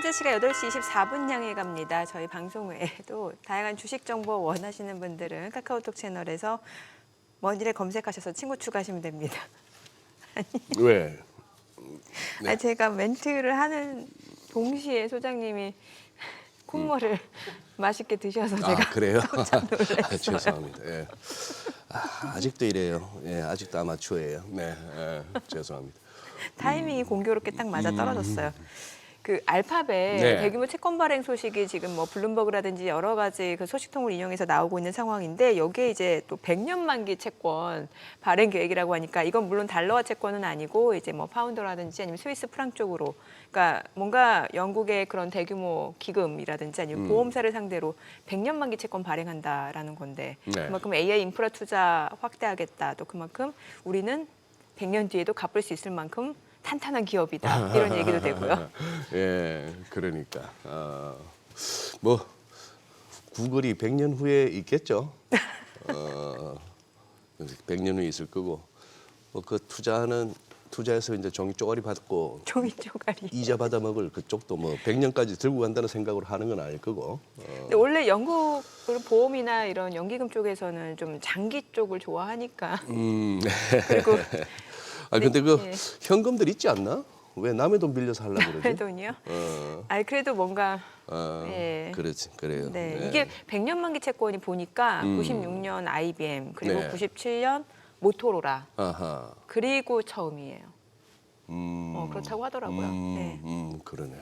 현재 시각 8시 24분 향해 갑니다. 저희 방송 외에도 다양한 주식 정보 원하시는 분들은 카카오톡 채널에서 먼 일에 검색하셔서 친구 추가하시면 됩니다. 왜? 네. 아니, 제가 멘트를 하는 동시에 소장님이 콩물을 맛있게 드셔서 제가 그래요? 깜짝 놀랐어요. 죄송합니다. 예. 아직도 이래요. 예, 아직도 아마추어예요. 네, 죄송합니다. 타이밍이 공교롭게 딱 맞아 떨어졌어요. 그 알파벳 네. 대규모 채권 발행 소식이 지금 뭐 블룸버그라든지 여러 가지 그 소식통을 인용해서 나오고 있는 상황인데 여기에 이제 또 100년 만기 채권 발행 계획이라고 하니까 이건 물론 달러화 채권은 아니고 이제 뭐 파운드라든지 아니면 스위스 프랑 쪽으로 그러니까 뭔가 영국의 그런 대규모 기금이라든지 아니면 보험사를 상대로 100년 만기 채권 발행한다라는 건데 네. 그만큼 AI 인프라 투자 확대하겠다. 또 그만큼 우리는 100년 뒤에도 갚을 수 있을 만큼 탄탄한 기업이다. 이런 얘기도 되고요. 예, 그러니까 뭐 구글이 100년 후에 있겠죠. 100년 후에 있을 거고 뭐 그 투자해서 이제 종이 쪼가리 받고 종이 쪼가리. 이자 받아 먹을 그쪽도 뭐 100년까지 들고 간다는 생각으로 하는 건 아닐 거고. 근데 원래 영국 보험이나 이런 연기금 쪽에서는 좀 장기 쪽을 좋아하니까. 그리고 근데 그 네. 현금들 있지 않나? 왜 남의 돈 빌려서 하려고 그러지? 그 돈이요? 아니 그래도 뭔가 예. 그렇지, 그래요. 네. 네. 이게 100년 만기 채권이 보니까 96년 IBM 그리고 네. 97년 모토로라 아하. 그리고 처음이에요. 그렇다고 하더라고요. 네. 그러네.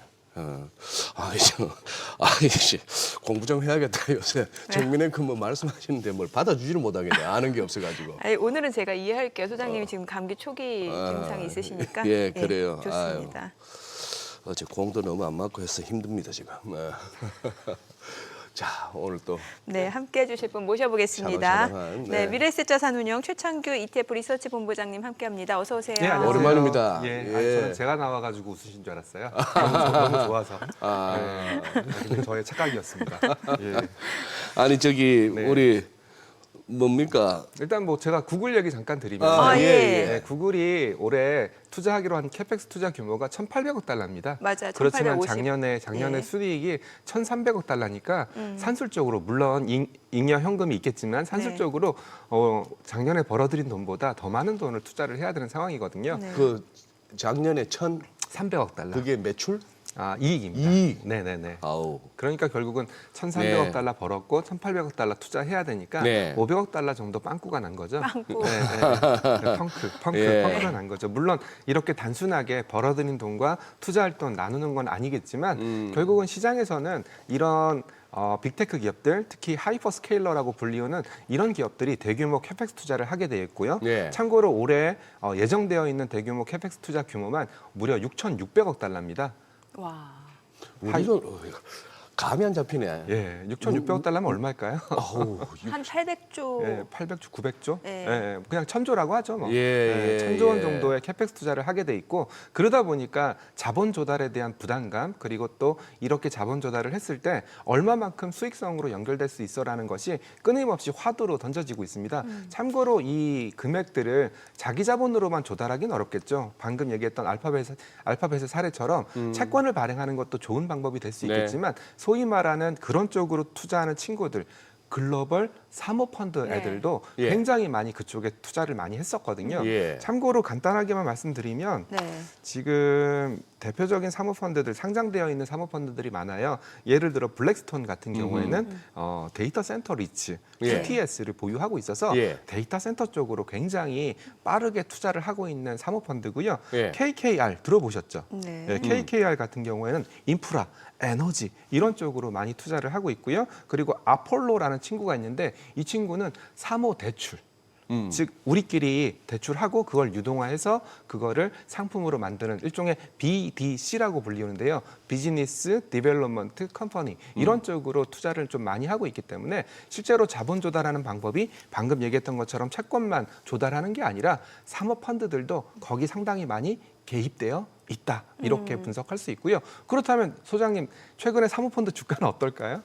이제 공부 좀 해야겠다 요새. 정민앵 뭐 말씀하시는데 뭘 받아주지를 못하겠네. 아는 게 없어가지고. 아니, 오늘은 제가 이해할게요. 소장님이 지금 감기 초기 증상이 있으시니까. 예, 그래요. 좋습니다. 어제 공도 너무 안 맞고 해서 힘듭니다 지금. 자, 오늘 또 네, 함께해 주실 분 모셔보겠습니다. 샤방샤방한, 네, 네. 미래에셋 자산운용 최창규 ETF 리서치 본부장님 함께합니다. 어서 오세요. 네, 안녕하세요. 오랜만입니다. 예, 예. 아니, 저는 제가 나와가지고 웃으신 줄 알았어요. 너무 좋아서. 근데 저의 착각이었습니다. 예. 아니 저기 네. 우리 뭡니까? 일단 뭐 제가 구글 얘기 잠깐 드리면 예. 네, 구글이 올해 투자하기로 한 캐펙스 투자 규모가 1,800억 달러입니다. 맞아요. 그렇지만 1850. 작년에 예. 수익이 1,300억 달러니까 산술적으로 물론 잉여 현금이 있겠지만 산술적으로 작년에 벌어들인 돈보다 더 많은 돈을 투자를 해야 되는 상황이거든요. 네. 그 작년에 300억 달러. 그게 매출? 이익입니다. 이익. 네네네. 아우. 그러니까 결국은 1,300억 네. 달러 벌었고 1,800억 달러 투자해야 되니까 네. 500억 달러 정도 빵꾸가 난 거죠. 빵꾸. 네, 예. 펑크가 난 거죠. 물론 이렇게 단순하게 벌어들인 돈과 투자할 돈 나누는 건 아니겠지만 결국은 시장에서는 이런 빅테크 기업들, 특히 하이퍼 스케일러라고 불리우는 이런 기업들이 대규모 캐펙스 투자를 하게 돼 있고요. 예. 참고로 올해 예정되어 있는 대규모 캐펙스 투자 규모만 무려 6,600억 달러입니다. 와. 우리도 감이 안 잡히네. 예, 6,600억 달러면 얼마일까요? 아우. 한 800조. 예, 800조, 900조? 예. 예, 그냥 1,000조라고 하죠. 뭐. 예, 1,000조 원 예. 정도의 캐펙스 투자를 하게 돼 있고 그러다 보니까 자본 조달에 대한 부담감 그리고 또 이렇게 자본 조달을 했을 때 얼마만큼 수익성으로 연결될 수 있어라는 것이 끊임없이 화두로 던져지고 있습니다. 참고로 이 금액들을 자기 자본으로만 조달하기는 어렵겠죠. 방금 얘기했던 알파벳의 사례처럼 채권을 발행하는 것도 좋은 방법이 될 수 네. 있겠지만 소위 말하는 그런 쪽으로 투자하는 친구들 글로벌 사모펀드 네. 애들도 예. 굉장히 많이 그쪽에 투자를 많이 했었거든요. 예. 참고로 간단하게만 말씀드리면 네. 지금 대표적인 사모펀드들 상장되어 있는 사모펀드들이 많아요. 예를 들어 블랙스톤 같은 경우에는 데이터 센터 리츠 예. QTS를 보유하고 있어서 예. 데이터 센터 쪽으로 굉장히 빠르게 투자를 하고 있는 사모펀드고요. 예. KKR 들어보셨죠? 네. 네, KKR 같은 경우에는 인프라, 에너지 이런 쪽으로 많이 투자를 하고 있고요. 그리고 아폴로라는 친구가 있는데 이 친구는 사모 대출. 즉 우리끼리 대출하고 그걸 유동화해서 그거를 상품으로 만드는 일종의 BDC라고 불리우는데요. 비즈니스 디벨롭먼트 컴퍼니 이런 쪽으로 투자를 좀 많이 하고 있기 때문에 실제로 자본 조달하는 방법이 방금 얘기했던 것처럼 채권만 조달하는 게 아니라 사모펀드들도 거기 상당히 많이 개입되어 있다. 이렇게 분석할 수 있고요. 그렇다면 소장님 최근에 사모펀드 주가는 어떨까요?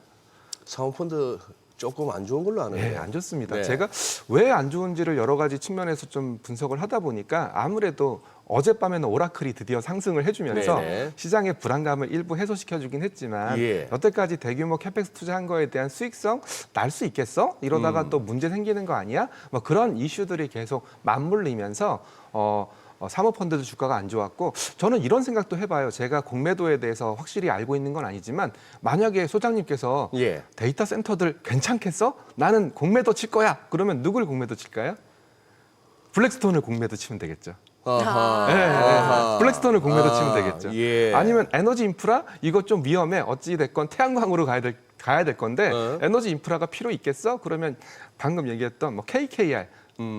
사모펀드 조금 안 좋은 걸로 아는데. 네, 안 좋습니다. 네. 제가 왜 안 좋은지를 여러 가지 측면에서 좀 분석을 하다 보니까 아무래도 어젯밤에는 오라클이 드디어 상승을 해주면서 네네. 시장의 불안감을 일부 해소시켜주긴 했지만 예. 여태까지 대규모 캐펙스 투자한 거에 대한 수익성 날 수 있겠어? 이러다가 또 문제 생기는 거 아니야? 뭐 그런 이슈들이 계속 맞물리면서 사모펀드도 주가가 안 좋았고 저는 이런 생각도 해봐요. 제가 공매도에 대해서 확실히 알고 있는 건 아니지만 만약에 소장님께서 예. 데이터 센터들 괜찮겠어? 나는 공매도 칠 거야. 그러면 누굴 공매도 칠까요? 블랙스톤을 공매도 치면 되겠죠. 아하. 네, 아하. 블랙스톤을 공매도 아, 치면 되겠죠. 예. 아니면 에너지 인프라 이거 좀 위험해. 어찌 됐건 태양광으로 가야 될 건데 에너지 인프라가 필요 있겠어? 그러면 방금 얘기했던 뭐 KKR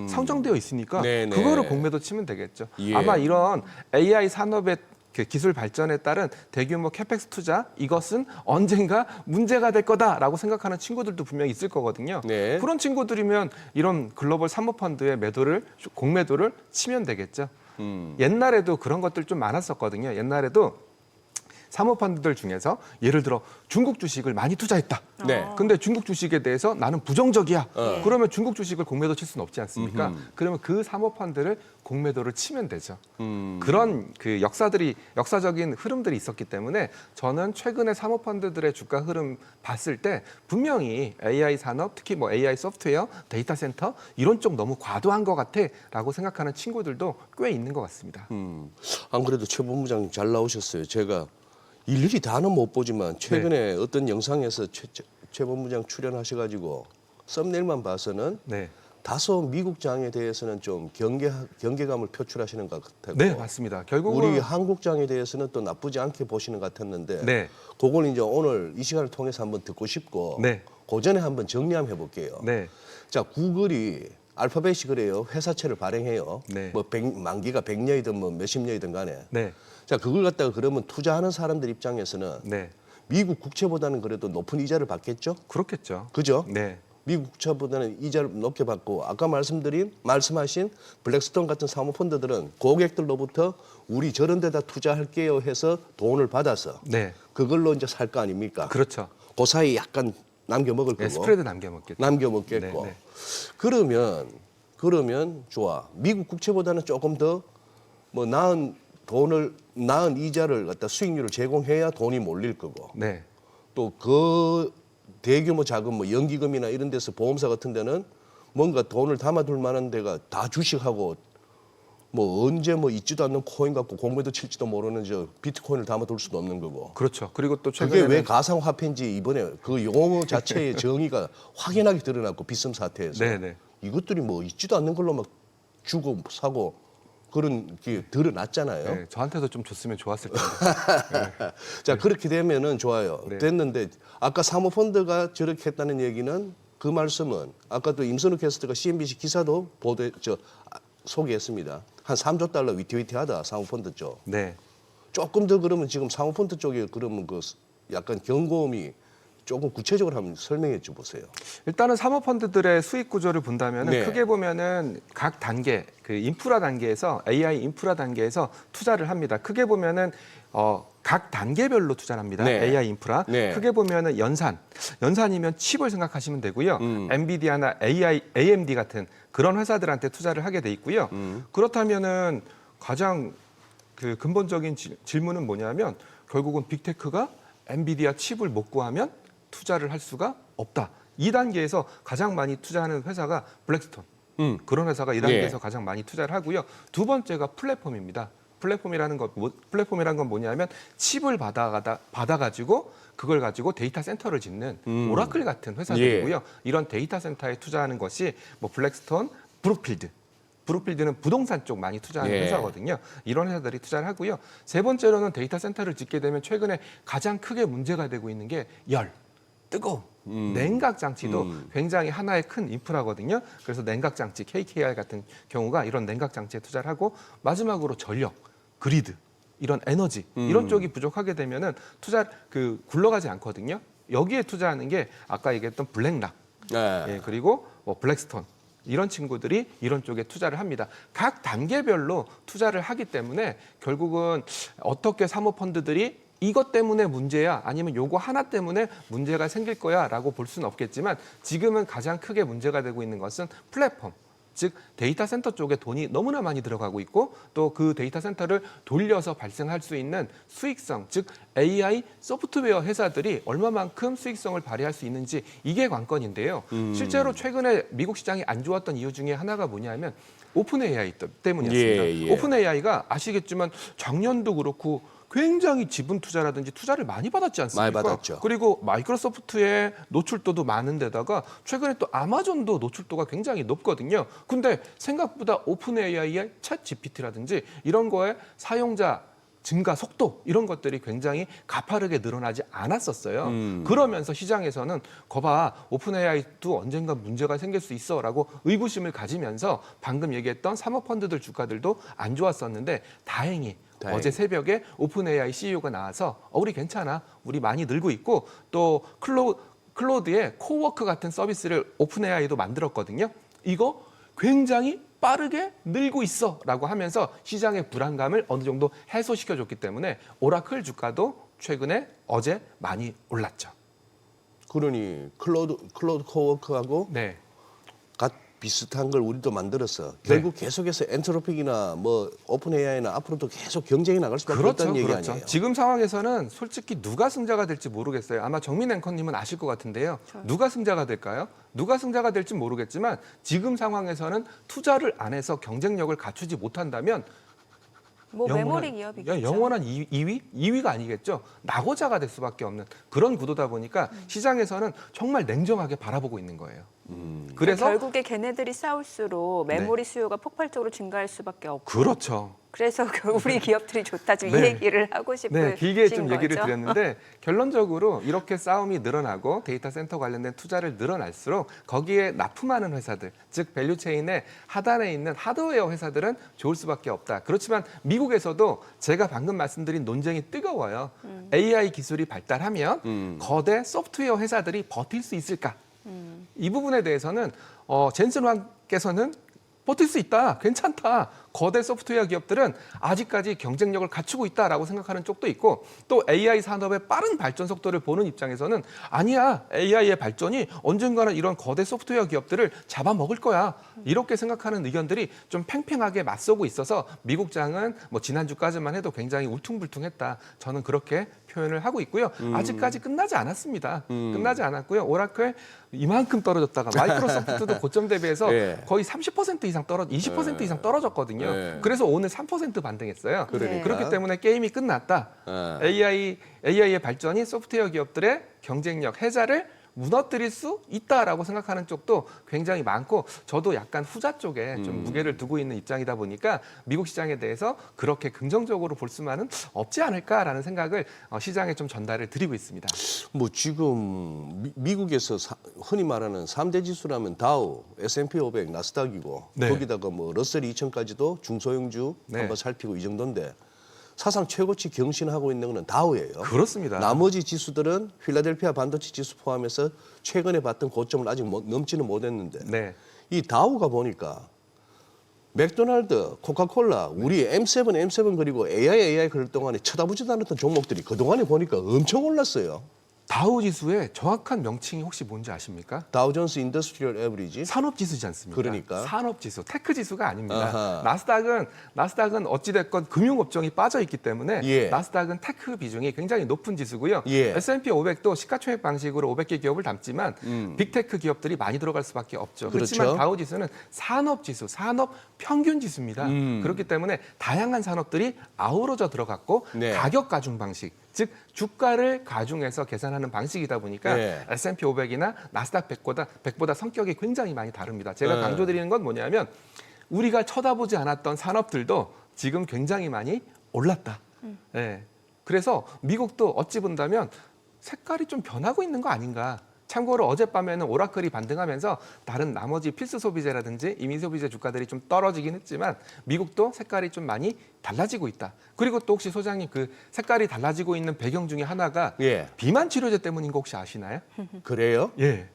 상장되어 있으니까 네네. 그거를 공매도 치면 되겠죠. 예. 아마 이런 AI 산업의 그 기술 발전에 따른 대규모 캐펙스 투자 이것은 언젠가 문제가 될 거다라고 생각하는 친구들도 분명히 있을 거거든요. 네. 그런 친구들이면 이런 글로벌 사모펀드의 공매도를 치면 되겠죠. 옛날에도 그런 것들 좀 많았었거든요. 옛날에도 사모펀드들 중에서 예를 들어 중국 주식을 많이 투자했다. 네. 근데 중국 주식에 대해서 나는 부정적이야. 그러면 중국 주식을 공매도 칠 수는 없지 않습니까? 그러면 그 사모펀드를 공매도를 치면 되죠. 그런 그 역사적인 흐름들이 있었기 때문에 저는 최근에 사모펀드들의 주가 흐름 봤을 때 분명히 AI 산업, 특히 뭐 AI 소프트웨어, 데이터 센터 이런 쪽 너무 과도한 것 같아라고 생각하는 친구들도 꽤 있는 것 같습니다. 안 그래도 최 본부장님 잘 나오셨어요. 제가 일일이 다는 못 보지만 최근에 어떤 영상에서 최 본부장 출연하셔가지고 썸네일만 봐서는 네. 다소 미국장에 대해서는 좀 경계감을 표출하시는 것 같았고 네, 맞습니다. 결국은 우리 한국장에 대해서는 또 나쁘지 않게 보시는 것 같았는데 네. 그걸 이제 오늘 이 시간을 통해서 한번 듣고 싶고 네. 그 전에 한번 정리 한번 해볼게요. 네. 자, 구글이 알파벳이 그래요. 회사채를 발행해요. 네. 뭐 만기가 100년이든 뭐 몇십 년이든 간에. 네. 자, 그걸 갖다가 그러면 투자하는 사람들 입장에서는 네. 미국 국채보다는 그래도 높은 이자를 받겠죠? 그렇겠죠. 그죠? 네. 미국 국채보다는 이자를 높게 받고 아까 말씀하신 블랙스톤 같은 사모펀드들은 고객들로부터 우리 저런 데다 투자할게요 해서 돈을 받아서 네. 그걸로 이제 살 거 아닙니까? 그렇죠. 그 사이 약간 남겨 먹을 거고. 네, 스프레드 남겨 먹겠죠. 남겨 먹겠고. 네, 네. 그러면 좋아. 미국 국채보다는 조금 더 뭐 나은 이자를 갖다 수익률을 제공해야 돈이 몰릴 거고. 네. 또 그 대규모 자금 뭐 연기금이나 이런 데서 보험사 같은 데는 뭔가 돈을 담아둘 만한 데가 다 주식하고 뭐 언제 뭐 있지도 않는 코인 갖고 공매도 칠지도 모르는 저 비트코인을 담아둘 수도 없는 거고. 그렇죠. 그리고 또 그게 최근에는 왜 가상화폐인지 이번에 그 용어 자체의 정의가 확연하게 드러났고 비썸 사태에서 네네. 이것들이 뭐 있지도 않는 걸로 막 주고 사고 그런 게 드러났잖아요. 네, 저한테도 좀 줬으면 좋았을 텐데. 자, 그렇게 되면은 좋아요. 네. 됐는데 아까 사모펀드가 저렇게 했다는 얘기는 그 말씀은 아까 또 임선우 캐스터가 CNBC 기사도 소개했습니다. 한 3조 달러 위태위태하다 사모펀드 쪽. 네. 조금 더 그러면 지금 사모펀드 쪽에 그러면 그 약간 경고음이 조금 구체적으로 한번 설명해 줘 보세요. 일단은 사모펀드들의 수익 구조를 본다면 네. 크게 보면은 각 단계, 그 인프라 단계에서 AI 인프라 단계에서 투자를 합니다. 크게 보면은 각 단계별로 투자를 합니다. 네. AI 인프라. 네. 크게 보면은 연산이면 칩을 생각하시면 되고요. 엔비디아나 AMD 같은 그런 회사들한테 투자를 하게 돼 있고요. 그렇다면은 가장 그 근본적인 질문은 뭐냐면 결국은 빅테크가 엔비디아 칩을 못 구하면 투자를 할 수가 없다. 2단계에서 가장 많이 투자하는 회사가 블랙스톤. 그런 회사가 2단계에서 예. 가장 많이 투자를 하고요. 두 번째가 플랫폼입니다. 플랫폼이라는 건 뭐냐면 칩을 받아가지고 그걸 가지고 데이터 센터를 짓는 오라클 같은 회사들이고요. 예. 이런 데이터 센터에 투자하는 것이 뭐 블랙스톤, 브룩필드는 부동산 쪽 많이 투자하는 예. 회사거든요. 이런 회사들이 투자를 하고요. 세 번째로는 데이터 센터를 짓게 되면 최근에 가장 크게 문제가 되고 있는 게 뜨거움. 냉각 장치도 굉장히 하나의 큰 인프라거든요. 그래서 냉각 장치, KKR 같은 경우가 이런 냉각 장치에 투자를 하고 마지막으로 전력, 그리드, 이런 에너지 이런 쪽이 부족하게 되면은 굴러가지 않거든요. 여기에 투자하는 게 아까 얘기했던 블랙락, 네. 예, 그리고 뭐 블랙스톤 이런 친구들이 이런 쪽에 투자를 합니다. 각 단계별로 투자를 하기 때문에 결국은 어떻게 사모펀드들이 이것 때문에 문제야 아니면 요거 하나 때문에 문제가 생길 거야라고 볼 수는 없겠지만 지금은 가장 크게 문제가 되고 있는 것은 플랫폼. 즉 데이터 센터 쪽에 돈이 너무나 많이 들어가고 있고 또 그 데이터 센터를 돌려서 발생할 수 있는 수익성, 즉 AI 소프트웨어 회사들이 얼마만큼 수익성을 발휘할 수 있는지 이게 관건인데요. 실제로 최근에 미국 시장이 안 좋았던 이유 중에 하나가 뭐냐면 오픈 AI 때문이었습니다. 예, 예. 오픈 AI가 아시겠지만 작년도 그렇고 굉장히 지분 투자라든지 투자를 많이 받았지 않습니까? 많이 받았죠. 그리고 마이크로소프트의 노출도도 많은데다가 최근에 또 아마존도 노출도가 굉장히 높거든요. 근데 생각보다 오픈 AI의 챗 GPT라든지 이런 거에 사용자 증가 속도 이런 것들이 굉장히 가파르게 늘어나지 않았었어요. 그러면서 시장에서는 거봐 오픈 AI도 언젠가 문제가 생길 수 있어라고 의구심을 가지면서 방금 얘기했던 사모펀드들 주가들도 안 좋았었는데 다행히 어제 새벽에 오픈 AI CEO가 나와서 우리 괜찮아, 우리 많이 늘고 있고 또 클로드의 코워크 같은 서비스를 오픈 AI도 만들었거든요. 이거 굉장히 빠르게 늘고 있어라고 하면서 시장의 불안감을 어느 정도 해소시켜줬기 때문에 오라클 주가도 최근에 어제 많이 올랐죠. 그러니 클로드 코워크하고 네. 비슷한 걸 우리도 만들었어. 결국 계속해서 엔트로픽이나 뭐 오픈 AI나 앞으로도 계속 경쟁이 나갈 수밖에 없다는 얘기 아니에요. 지금 상황에서는 솔직히 누가 승자가 될지 모르겠어요. 아마 정민 앵커님은 아실 것 같은데요. 누가 승자가 될까요? 누가 승자가 될지 모르겠지만 지금 상황에서는 투자를 안 해서 경쟁력을 갖추지 못한다면 뭐 메모리 기업이겠죠. 영원한 2위가 아니겠죠. 낙오자가 될 수밖에 없는 그런 구도다 보니까 시장에서는 정말 냉정하게 바라보고 있는 거예요. 그래서 결국에 걔네들이 싸울수록 메모리 수요가 폭발적으로 증가할 수밖에 없고. 그렇죠. 그래서 우리 기업들이 좋다 좀 이 네. 얘기를 하고 싶은 네, 길게 좀 거죠. 얘기를 드렸는데 결론적으로 이렇게 싸움이 늘어나고 데이터 센터 관련된 투자를 늘어날수록 거기에 납품하는 회사들, 즉 밸류체인의 하단에 있는 하드웨어 회사들은 좋을 수밖에 없다. 그렇지만 미국에서도 제가 방금 말씀드린 논쟁이 뜨거워요. AI 기술이 발달하면 거대 소프트웨어 회사들이 버틸 수 있을까? 이 부분에 대해서는 젠슨 황께서는 버틸 수 있다, 괜찮다. 거대 소프트웨어 기업들은 아직까지 경쟁력을 갖추고 있다라고 생각하는 쪽도 있고 또 AI 산업의 빠른 발전 속도를 보는 입장에서는 아니야, AI의 발전이 언젠가는 이런 거대 소프트웨어 기업들을 잡아먹을 거야. 이렇게 생각하는 의견들이 좀 팽팽하게 맞서고 있어서 미국장은 뭐 지난주까지만 해도 굉장히 울퉁불퉁했다. 저는 그렇게 표현을 하고 있고요. 아직까지 끝나지 않았습니다. 끝나지 않았고요. 오라클 이만큼 떨어졌다가 마이크로소프트도 고점 대비해서 예. 거의 30% 이상 20% 이상 떨어졌거든요. 예. 그래서 오늘 3% 반등했어요. 그러니까. 그렇기 때문에 게임이 끝났다. AI의 발전이 소프트웨어 기업들의 경쟁력, 해자를 무너뜨릴 수 있다라고 생각하는 쪽도 굉장히 많고 저도 약간 후자 쪽에 좀 무게를 두고 있는 입장이다 보니까 미국 시장에 대해서 그렇게 긍정적으로 볼 수만은 없지 않을까라는 생각을 시장에 좀 전달을 드리고 있습니다. 뭐 지금 미국에서 흔히 말하는 3대 지수라면 다우, S&P 500, 나스닥이고 네. 거기다가 뭐 러셀 2000까지도 중소형주 네. 한번 살피고 이 정도인데 사상 최고치 경신하고 있는 것은 다우예요. 그렇습니다. 나머지 지수들은 필라델피아 반도체 지수 포함해서 최근에 봤던 고점을 아직 넘지는 못했는데 네. 이 다우가 보니까 맥도날드, 코카콜라, 우리 M7 그리고 AI 그럴 동안에 쳐다보지도 않았던 종목들이 그동안에 보니까 엄청 올랐어요. 다우 지수의 정확한 명칭이 혹시 뭔지 아십니까? 다우존스 인더스트리얼 에버리지. 산업 지수지 않습니까? 그러니까. 산업 지수, 테크 지수가 아닙니다. 아하. 나스닥은 어찌 됐건 금융 업종이 빠져 있기 때문에 예. 나스닥은 테크 비중이 굉장히 높은 지수고요. 예. S&P 500도 시가총액 방식으로 500개 기업을 담지만 빅테크 기업들이 많이 들어갈 수밖에 없죠. 그렇죠. 그렇지만 다우 지수는 산업 지수, 산업 평균 지수입니다. 그렇기 때문에 다양한 산업들이 아우러져 들어갔고 네. 가격 가중 방식, 즉 주가를 가중해서 계산하는 방식이다 보니까 네. S&P 500이나 나스닥 100보다 성격이 굉장히 많이 다릅니다. 제가 네. 강조드리는 건 뭐냐면 우리가 쳐다보지 않았던 산업들도 지금 굉장히 많이 올랐다. 네. 그래서 미국도 어찌 본다면 색깔이 좀 변하고 있는 거 아닌가. 참고로 어젯밤에는 오라클이 반등하면서 다른 나머지 필수 소비재라든지 이민 소비재 주가들이 좀 떨어지긴 했지만 미국도 색깔이 좀 많이 달라지고 있다. 그리고 또 혹시 소장님 그 색깔이 달라지고 있는 배경 중에 하나가 예. 비만 치료제 때문인 거 혹시 아시나요? 그래요? 예.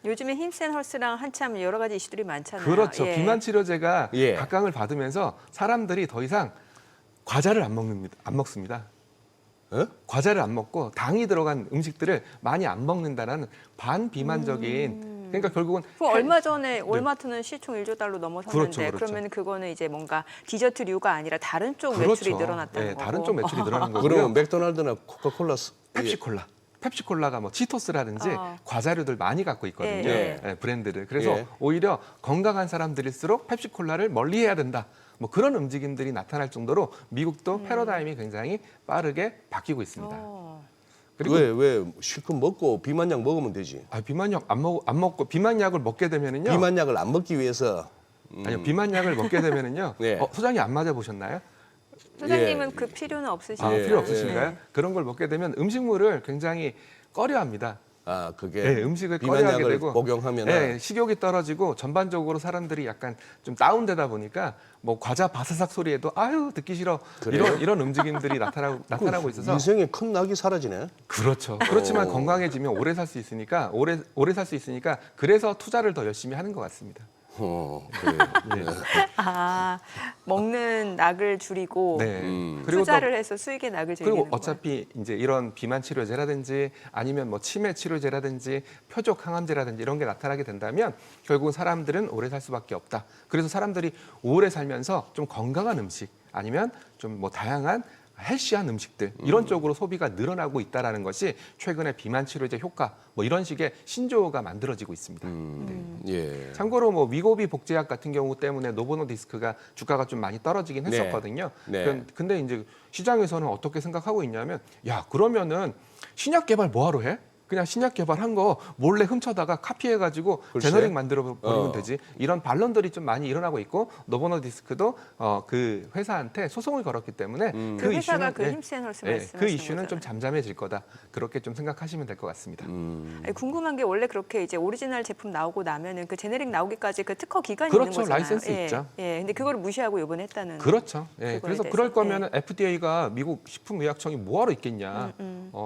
요즘에 힘센 헐스랑 한참 여러 가지 이슈들이 많잖아요. 그렇죠. 예. 비만 치료제가 예. 각광을 받으면서 사람들이 더 이상 과자를 안 먹습니다. 어? 과자를 안 먹고 당이 들어간 음식들을 많이 안 먹는다라는 반비만적인 그러니까 결국은 그 얼마 전에 월마트는 시총 1조 달러 넘어섰는데 그렇죠, 그렇죠. 그러면 그거는 이제 뭔가 디저트류가 아니라 다른 쪽 그렇죠. 매출이 늘어났다는 네, 거고. 다른 쪽 매출이 늘어난 거고요. 그러면 맥도날드나 코카콜라 펩시콜라. 펩시콜라가 뭐 치토스라든지 과자류들 많이 갖고 있거든요. 예. 예, 브랜드를. 그래서 예. 오히려 건강한 사람들일수록 펩시콜라를 멀리해야 된다. 뭐 그런 움직임들이 나타날 정도로 미국도 패러다임이 굉장히 빠르게 바뀌고 있습니다. 그리고 왜 실컷 먹고 비만약 먹으면 되지. 비만약 안 먹고 비만약을 먹게 되면은요. 비만약을 안 먹기 위해서 아니요, 비만약을 먹게 되면은요. 네. 소장님 안 맞아 보셨나요? 소장님은 예. 그 필요는 없으신가요? 예, 필요 없으신가요? 네. 그런 걸 먹게 되면 음식물을 굉장히 꺼려합니다. 그게 네, 음식을 꺼려하게 비만약을 되고 복용하면 네, 식욕이 떨어지고 전반적으로 사람들이 약간 좀 다운되다 보니까 뭐 과자 바사삭 소리에도 아유 듣기 싫어 그래요? 이런 움직임들이 나타나고 있어서 인생의 큰 낙이 사라지네. 그렇죠. 그렇지만 건강해지면 오래 살 수 있으니까 오래 살 수 있으니까 그래서 투자를 더 열심히 하는 것 같습니다. 그래요. 네. 먹는 낙을 줄이고 네. 투자를 해서 수익의 낙을 그리고 즐기는 거예요. 어차피 이제 이런 비만 치료제라든지 아니면 뭐 치매 치료제라든지 표적 항암제라든지 이런 게 나타나게 된다면 결국은 사람들은 오래 살 수밖에 없다. 그래서 사람들이 오래 살면서 좀 건강한 음식 아니면 좀 뭐 다양한 헬시한 음식들 이런 쪽으로 소비가 늘어나고 있다라는 것이 최근에 비만 치료제 효과 뭐 이런 식의 신조어가 만들어지고 있습니다. 예. 참고로 뭐 위고비 복제약 같은 경우 때문에 노보노디스크가 주가가 좀 많이 떨어지긴 네. 했었거든요. 네. 근데 이제 시장에서는 어떻게 생각하고 있냐면 야 그러면은 신약 개발 뭐하러 해? 그냥 신약 개발한 거 몰래 훔쳐다가 카피해가지고 글쎄. 제너릭 만들어 버리면 어. 되지. 이런 반론들이 좀 많이 일어나고 있고 노보노디스크도 그 회사한테 소송을 걸었기 때문에 그 회사가 그 예, 힘센홀스 예, 말씀하시는 그 이슈는 좀 거잖아요. 잠잠해질 거다. 그렇게 좀 생각하시면 될 것 같습니다. 아니, 궁금한 게 원래 그렇게 이제 오리지널 제품 나오고 나면은 그 제네릭 나오기까지 그 특허 기간이 그렇죠. 있는 거잖아요. 라이센스 예, 있죠. 예. 근데 그거를 무시하고 이번에 했다는. 그렇죠. 예, 그거에 그래서 대해서. 그럴 거면은 FDA가 미국 식품의약청이 뭐하러 있겠냐.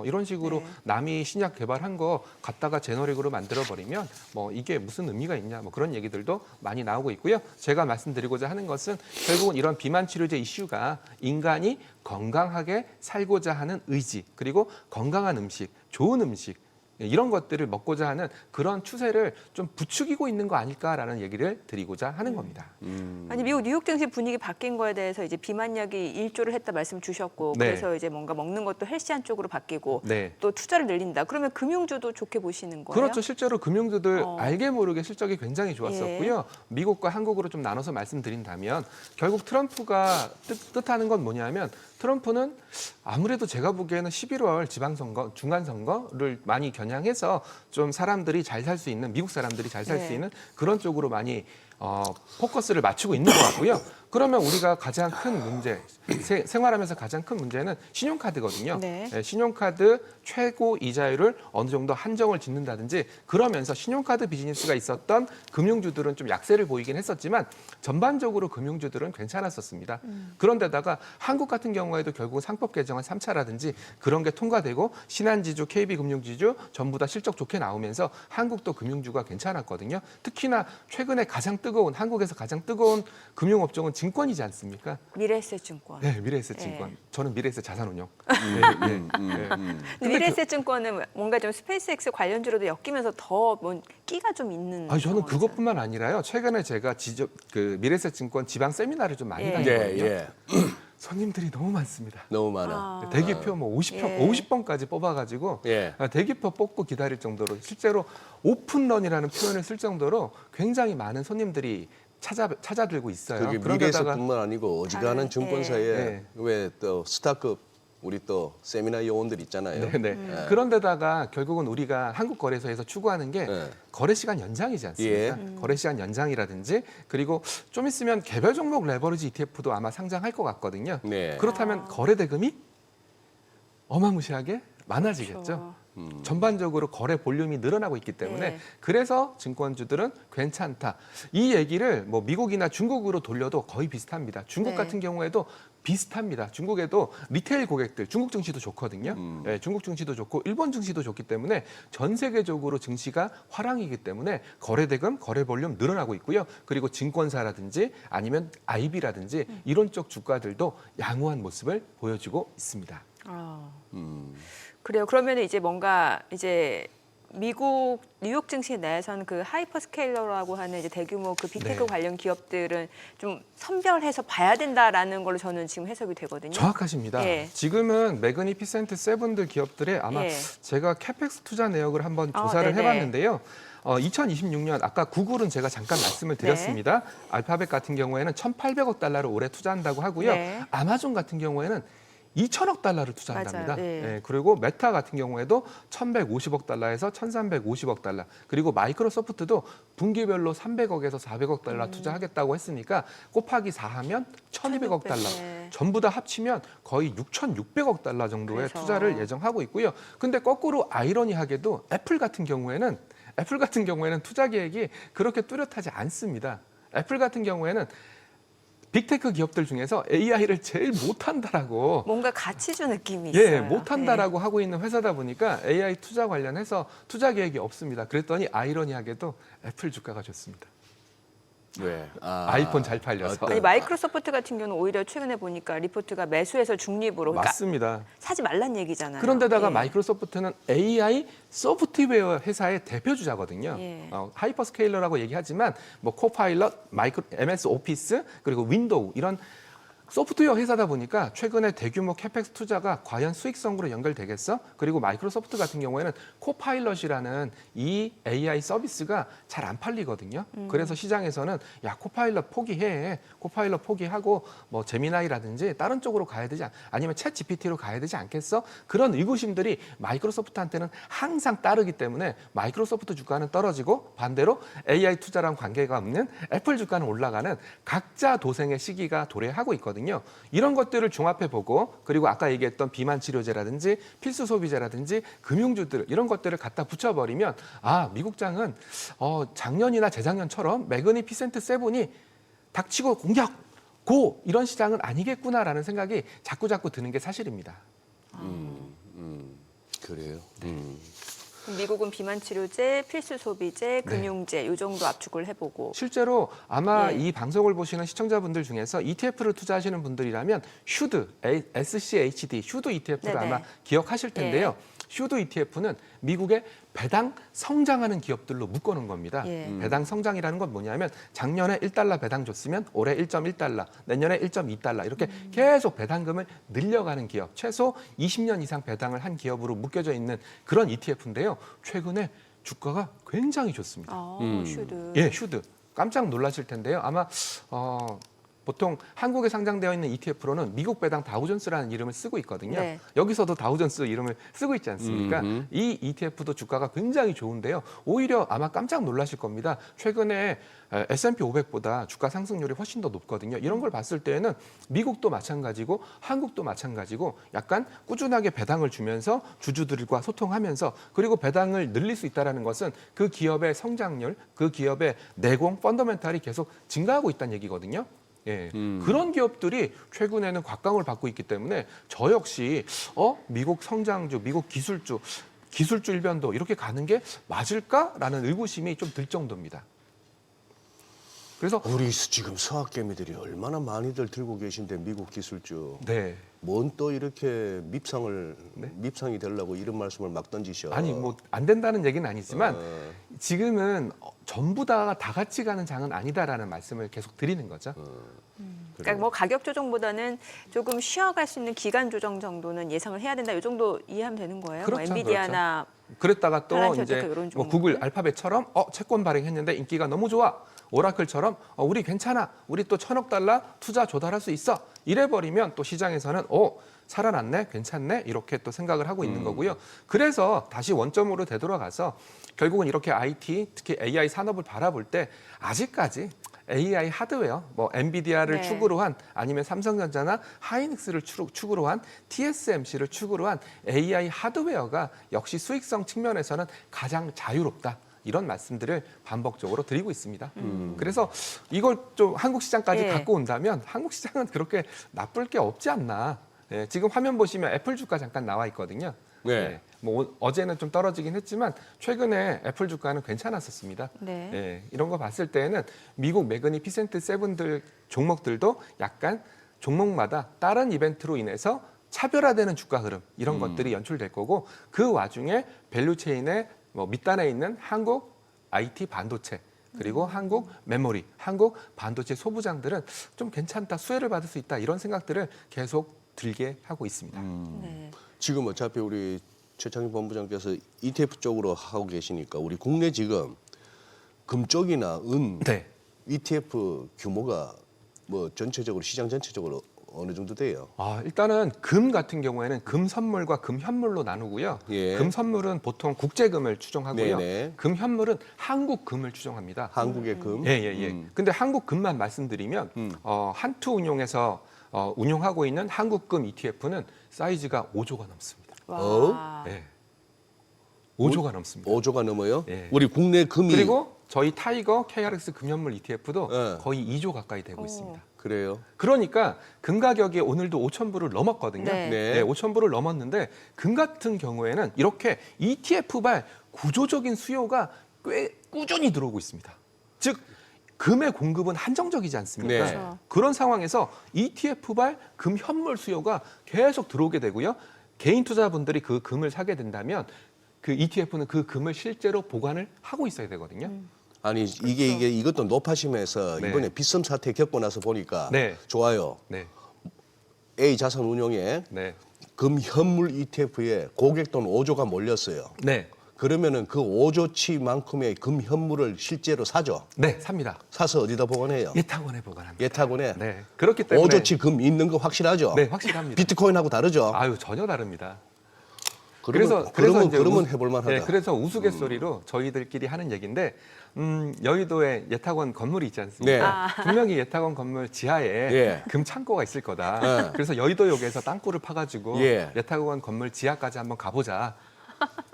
이런 식으로 네. 남이 신약 개발한 거 갖다가 제너릭으로 만들어 버리면 뭐 이게 무슨 의미가 있냐. 뭐 그런 얘기들도 많이 나오고 있고요. 제가 말씀드리고자 하는 것은 결국은 이런 비만 치료제 이슈가 인간이 건강하게 살고자 하는 의지 그리고 건강한 음식, 좋은 음식 이런 것들을 먹고자 하는 그런 추세를 좀 부추기고 있는 거 아닐까라는 얘기를 드리고자 하는 겁니다. 아니 미국 뉴욕 증시 분위기 바뀐 거에 대해서 이제 비만약이 1조를 했다 말씀 주셨고 네. 그래서 이제 뭔가 먹는 것도 헬시한 쪽으로 바뀌고 네. 또 투자를 늘린다. 그러면 금융주도 좋게 보시는 거예요? 그렇죠. 실제로 금융주들 알게 모르게 실적이 굉장히 좋았었고요. 예. 미국과 한국으로 좀 나눠서 말씀드린다면 결국 트럼프가 뜻하는 건 뭐냐면 트럼프는 아무래도 제가 보기에는 11월 지방선거, 중간선거를 많이 겨냥해서 좀 사람들이 잘 살 수 있는 미국 사람들이 잘 살 수 네. 있는 그런 쪽으로 많이 포커스를 맞추고 있는 것 같고요. 그러면 우리가 가장 큰 문제, 생활하면서 가장 큰 문제는 신용카드거든요. 네. 신용카드 최고 이자율을 어느 정도 한정을 짓는다든지 그러면서 신용카드 비즈니스가 있었던 금융주들은 좀 약세를 보이긴 했었지만 전반적으로 금융주들은 괜찮았었습니다. 그런데다가 한국 같은 경우에도 결국 상법 개정안 3차라든지 그런 게 통과되고 신한지주, KB금융지주 전부 다 실적 좋게 나오면서 한국도 금융주가 괜찮았거든요. 특히나 최근에 한국에서 가장 뜨거운 금융업종은 증권이지 않습니까? 미래에셋증권. 네, 미래에셋증권. 네. 저는 미래에셋자산운용. 근데 미래에셋증권은 뭔가 좀 스페이스X 관련주로도 엮이면서 더 끼가 좀 있는. 저는 상황이잖아요. 그것뿐만 아니라요. 최근에 제가 미래에셋증권 지방 세미나를 좀 많이 예. 다녔거든요. 예. 손님들이 너무 많습니다. 너무 많아. 대기표 뭐 50번까지 뽑아가지고 예. 대기표 뽑고 기다릴 정도로 실제로 오픈런이라는 표현을 쓸 정도로 굉장히 많은 손님들이 찾아들고 있어요. 그게 그런데다가 미래에서뿐만 아니고 어지간한 다른, 증권사에 예. 왜 또 스타급 우리 또 세미나 요원들 있잖아요. 네. 그런데다가 결국은 우리가 한국 거래소에서 추구하는 게 네. 거래 시간 연장이지 않습니까? 거래 시간 연장이라든지 그리고 좀 있으면 개별 종목 레버리지 ETF도 아마 상장할 것 같거든요. 네. 그렇다면 거래 대금이 어마무시하게 많아지겠죠. 그렇죠. 전반적으로 거래 볼륨이 늘어나고 있기 때문에 네. 그래서 증권주들은 괜찮다. 이 얘기를 뭐 미국이나 중국으로 돌려도 거의 비슷합니다. 중국 네. 같은 경우에도 비슷합니다. 중국에도 리테일 고객들, 중국 증시도 좋거든요. 네, 중국 증시도 좋고 일본 증시도 좋기 때문에 전 세계적으로 증시가 화랑이기 때문에 거래 대금, 거래 볼륨 늘어나고 있고요. 그리고 증권사라든지 아니면 IB라든지 이런 쪽 주가들도 양호한 모습을 보여주고 있습니다. 그래요. 그러면 이제 뭔가 이제 미국 뉴욕 증시 내에서는 그 하이퍼스케일러라고 하는 이제 대규모 그 빅테크 네. 관련 기업들은 좀 선별해서 봐야 된다라는 걸로 저는 지금 해석이 되거든요. 정확하십니다. 예. 지금은 매그니피센트 세븐들 기업들의 아마 예. 제가 캐펙스 투자 내역을 한번 조사를 네네. 해봤는데요. 2026년 아까 구글은 제가 잠깐 말씀을 드렸습니다. 알파벳 같은 경우에는 1,800억 달러를 올해 투자한다고 하고요. 네. 아마존 같은 경우에는 2천억 달러를 투자한답니다. 맞아요. 네. 예, 그리고 메타 같은 경우에도 1,150억 달러에서 1,350억 달러, 그리고 마이크로소프트도 분기별로 300억에서 400억 달러 투자하겠다고 했으니까 곱하기 4하면 1,200억 달러. 네. 전부 다 합치면 거의 6,600억 달러 정도의 그래서. 투자를 예정하고 있고요. 근데 거꾸로 아이러니하게도 애플 같은 경우에는 투자 계획이 그렇게 뚜렷하지 않습니다. 애플 같은 경우에는 빅테크 기업들 중에서 AI를 제일 못한다라고 뭔가 가치주 느낌이 있어요. 예, 못한다라고 하고 있는 회사다 보니까 AI 투자 관련해서 투자 계획이 없습니다. 그랬더니 아이러니하게도 애플 주가가 좋습니다. 왜? 아이폰 잘 팔려서. 아니 마이크로소프트 같은 경우는 오히려 최근에 보니까 리포트가 매수해서 중립으로 그러니까 맞습니다. 사지 말란 얘기잖아요. 그런데다가 예. 마이크로소프트는 AI 소프트웨어 회사의 대표주자거든요. 예. 하이퍼스케일러라고 얘기하지만 뭐 코파일럿, MS 오피스 그리고 윈도우 이런 소프트웨어 회사다 보니까 최근에 대규모 캐펙스 투자가 과연 수익성으로 연결되겠어? 그리고 마이크로소프트 같은 경우에는 코파일럿이라는 이 AI 서비스가 잘 안 팔리거든요. 그래서 시장에서는 야 코파일럿 포기해, 코파일럿 포기하고 뭐 제미나이라든지 다른 쪽으로 가야 되지 아니면 챗 GPT로 가야 되지 않겠어? 그런 의구심들이 마이크로소프트한테는 항상 따르기 때문에 마이크로소프트 주가는 떨어지고 반대로 AI 투자랑 관계가 없는 애플 주가는 올라가는 각자 도생의 시기가 도래하고 있거든요. 이런 것들을 종합해 보고 그리고 아까 얘기했던 비만 치료제라든지 필수 소비재라든지 금융주들 이런 것들을 갖다 붙여버리면 아 미국장은 작년이나 재작년처럼 매그니피센트 세븐이 닥치고 공격 고 이런 시장은 아니겠구나라는 생각이 자꾸 드는 게 사실입니다. 그래요. 미국은 비만 치료제, 필수 소비재, 금융제 요 정도 압축을 해보고 실제로 아마 예. 이 방송을 보시는 시청자분들 중에서 ETF를 투자하시는 분들이라면 슈드, SCHD, 슈드 ETF를 네네. 아마 기억하실 텐데요. 슈드 ETF는 미국의 배당 성장하는 기업들로 묶어놓은 겁니다. 예. 배당 성장이라는 건 뭐냐면 작년에 1달러 배당 줬으면 올해 1.1달러, 내년에 1.2달러 이렇게 계속 배당금을 늘려가는 기업, 최소 20년 이상 배당을 한 기업으로 묶여져 있는 그런 ETF인데요. 최근에 주가가 굉장히 좋습니다. 슈드. 예, 슈드. 깜짝 놀라실 텐데요. 아마 보통 한국에 상장되어 있는 ETF로는 미국 배당 다우존스라는 이름을 쓰고 있거든요. 네. 여기서도 다우존스 이름을 쓰고 있지 않습니까? 이 ETF도 주가가 굉장히 좋은데요. 오히려 아마 깜짝 놀라실 겁니다. 최근에 S&P 500보다 주가 상승률이 훨씬 더 높거든요. 이런 걸 봤을 때에는 미국도 마찬가지고 한국도 마찬가지고 약간 꾸준하게 배당을 주면서 주주들과 소통하면서 그리고 배당을 늘릴 수 있다는 것은 그 기업의 성장률, 그 기업의 내공, 펀더멘탈이 계속 증가하고 있다는 얘기거든요. 예, 그런 기업들이 최근에는 곽강을 받고 있기 때문에 저 역시 미국 성장주, 미국 기술주 일변도 이렇게 가는 게 맞을까라는 의구심이 좀 들 정도입니다. 그래서 우리 지금 서학개미들이 얼마나 많이들 들고 계신데 미국 기술주. 네. 뭔 또 이렇게 밉상이 되려고 이런 말씀을 막 던지셔. 아니 뭐 안 된다는 얘기는 아니지만 지금은 전부 다 같이 가는 장은 아니다라는 말씀을 계속 드리는 거죠. 그러니까 뭐 가격 조정보다는 조금 쉬어갈 수 있는 기간 조정 정도는 예상을 해야 된다. 이 정도 이해하면 되는 거예요. 뭐 그렇죠, 엔비디아나 그랬다가 또 팔란티오 이제 테크 이런 뭐 종목. 구글 알파벳처럼 채권 발행했는데 인기가 너무 좋아. 오라클처럼 우리 괜찮아. 우리 또 1,000억 달러 투자 조달할 수 있어. 이래버리면 또 시장에서는 살아났네, 괜찮네 이렇게 또 생각을 하고 있는 거고요. 그래서 다시 원점으로 되돌아가서 결국은 이렇게 IT, 특히 AI 산업을 바라볼 때 아직까지 AI 하드웨어, 뭐 엔비디아를 네. 축으로 한 아니면 삼성전자나 하이닉스를 축으로 한 TSMC를 축으로 한 AI 하드웨어가 역시 수익성 측면에서는 가장 자유롭다. 이런 말씀들을 반복적으로 드리고 있습니다. 그래서 이걸 좀 한국 시장까지 예. 갖고 온다면 한국 시장은 그렇게 나쁠 게 없지 않나. 예, 지금 화면 보시면 애플 주가 잠깐 나와 있거든요. 네. 예, 뭐 어제는 좀 떨어지긴 했지만 최근에 애플 주가는 괜찮았었습니다. 네. 예, 이런 거 봤을 때는 미국 매그니피센트 세븐들 종목들도 약간 종목마다 다른 이벤트로 인해서 차별화되는 주가 흐름 이런 것들이 연출될 거고 그 와중에 밸류체인의 뭐 밑단에 있는 한국 IT 반도체 그리고 한국 메모리, 한국 반도체 소부장들은 좀 괜찮다, 수혜를 받을 수 있다 이런 생각들을 계속 들게 하고 있습니다. 네. 지금 어차피 우리 최창희 본부장께서 ETF 쪽으로 하고 계시니까 우리 국내 지금 금 쪽이나 은 네. ETF 규모가 뭐 전체적으로 시장 전체적으로 어느 정도 돼요? 일단은 금 같은 경우에는 금 선물과 금 현물로 나누고요. 예. 금 선물은 보통 국제금을 추정하고요. 네네. 금 현물은 한국 금을 추정합니다. 한국의 금. 예. 근데 한국 금만 말씀드리면 한투 운용에서 운용하고 있는 한국금 ETF는 사이즈가 5조가 넘습니다. 와. 예. 5조가 넘습니다. 5조가 넘어요? 예. 우리 국내 금이 그리고 저희 타이거 KRX 금현물 ETF도 예. 거의 2조 가까이 되고 있습니다. 그래요. 그러니까 금 가격이 오늘도 5,000불을 넘었거든요. 네. 네. 5,000불을 넘었는데 금 같은 경우에는 이렇게 ETF발 구조적인 수요가 꽤 꾸준히 들어오고 있습니다. 즉 금의 공급은 한정적이지 않습니까? 네. 그렇죠. 그런 상황에서 ETF발 금 현물 수요가 계속 들어오게 되고요. 개인 투자분들이 그 금을 사게 된다면 그 ETF는 그 금을 실제로 보관을 하고 있어야 되거든요. 아니 이게 이것도 높아지면서 네. 이번에 빗썸 사태 겪고 나서 보니까 네. 좋아요. 네. A 자산 운용에 네. 금 현물 ETF에 고객 돈 5조가 몰렸어요. 네. 그러면은 그 5조치만큼의 금 현물을 실제로 사죠. 네, 삽니다. 사서 어디다 보관해요? 예탁원에 보관합니다. 예탁원에. 네. 그렇기 때문에 5조치 금 있는 거 확실하죠? 네, 확실합니다. 비트코인하고 다르죠? 아유, 전혀 다릅니다. 그러면 해볼 만하다. 네, 그래서 우스갯소리로 저희들끼리 하는 얘기인데 여의도에 예탁원 건물이 있지 않습니까? 분명히 예탁원 건물 지하에 예. 금 창고가 있을 거다. 예. 그래서 여의도역에서 땅굴을 파가지고 예. 예탁원 건물 지하까지 한번 가보자.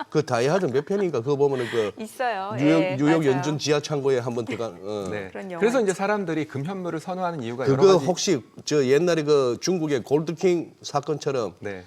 그 다이아드 몇 편인가 그거 보면은 그 있어요. 뉴욕 맞아요. 연준 지하 창고에 한번 들어가. 네. 그런 영화 그래서 이제 있죠. 사람들이 금 현물을 선호하는 이유가 여러 그거 가지. 혹시 저 옛날에 그 중국의 골드킹 사건처럼 네.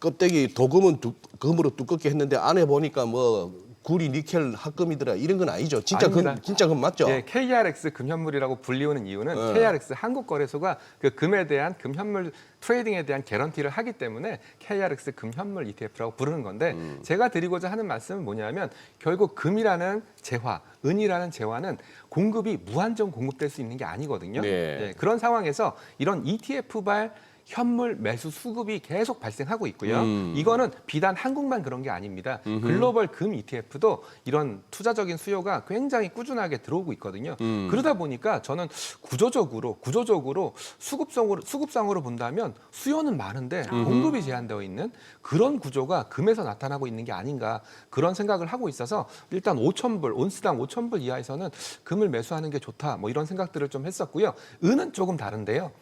껍데기 도금은 금으로 두껍게 했는데 안에 보니까 뭐 구리 니켈 합금이더라 이런 건 아니죠. 진짜 아닙니다. 진짜 금 맞죠? 예, KRX 금현물이라고 불리우는 이유는 KRX 한국거래소가 그 금에 대한 금현물 트레이딩에 대한 개런티를 하기 때문에 KRX 금현물 ETF라고 부르는 건데 제가 드리고자 하는 말씀은 뭐냐면 결국 금이라는 재화, 은이라는 재화는 공급이 무한정 공급될 수 있는 게 아니거든요. 네. 예, 그런 상황에서 이런 ETF발 현물 매수 수급이 계속 발생하고 있고요. 이거는 비단 한국만 그런 게 아닙니다. 글로벌 금 ETF도 이런 투자적인 수요가 굉장히 꾸준하게 들어오고 있거든요. 그러다 보니까 저는 구조적으로 수급상으로 본다면 수요는 많은데 공급이 제한되어 있는 그런 구조가 금에서 나타나고 있는 게 아닌가 그런 생각을 하고 있어서 일단 5,000불, 온스당 5,000불 이하에서는 금을 매수하는 게 좋다. 뭐 이런 생각들을 좀 했었고요. 은은 조금 다른데요.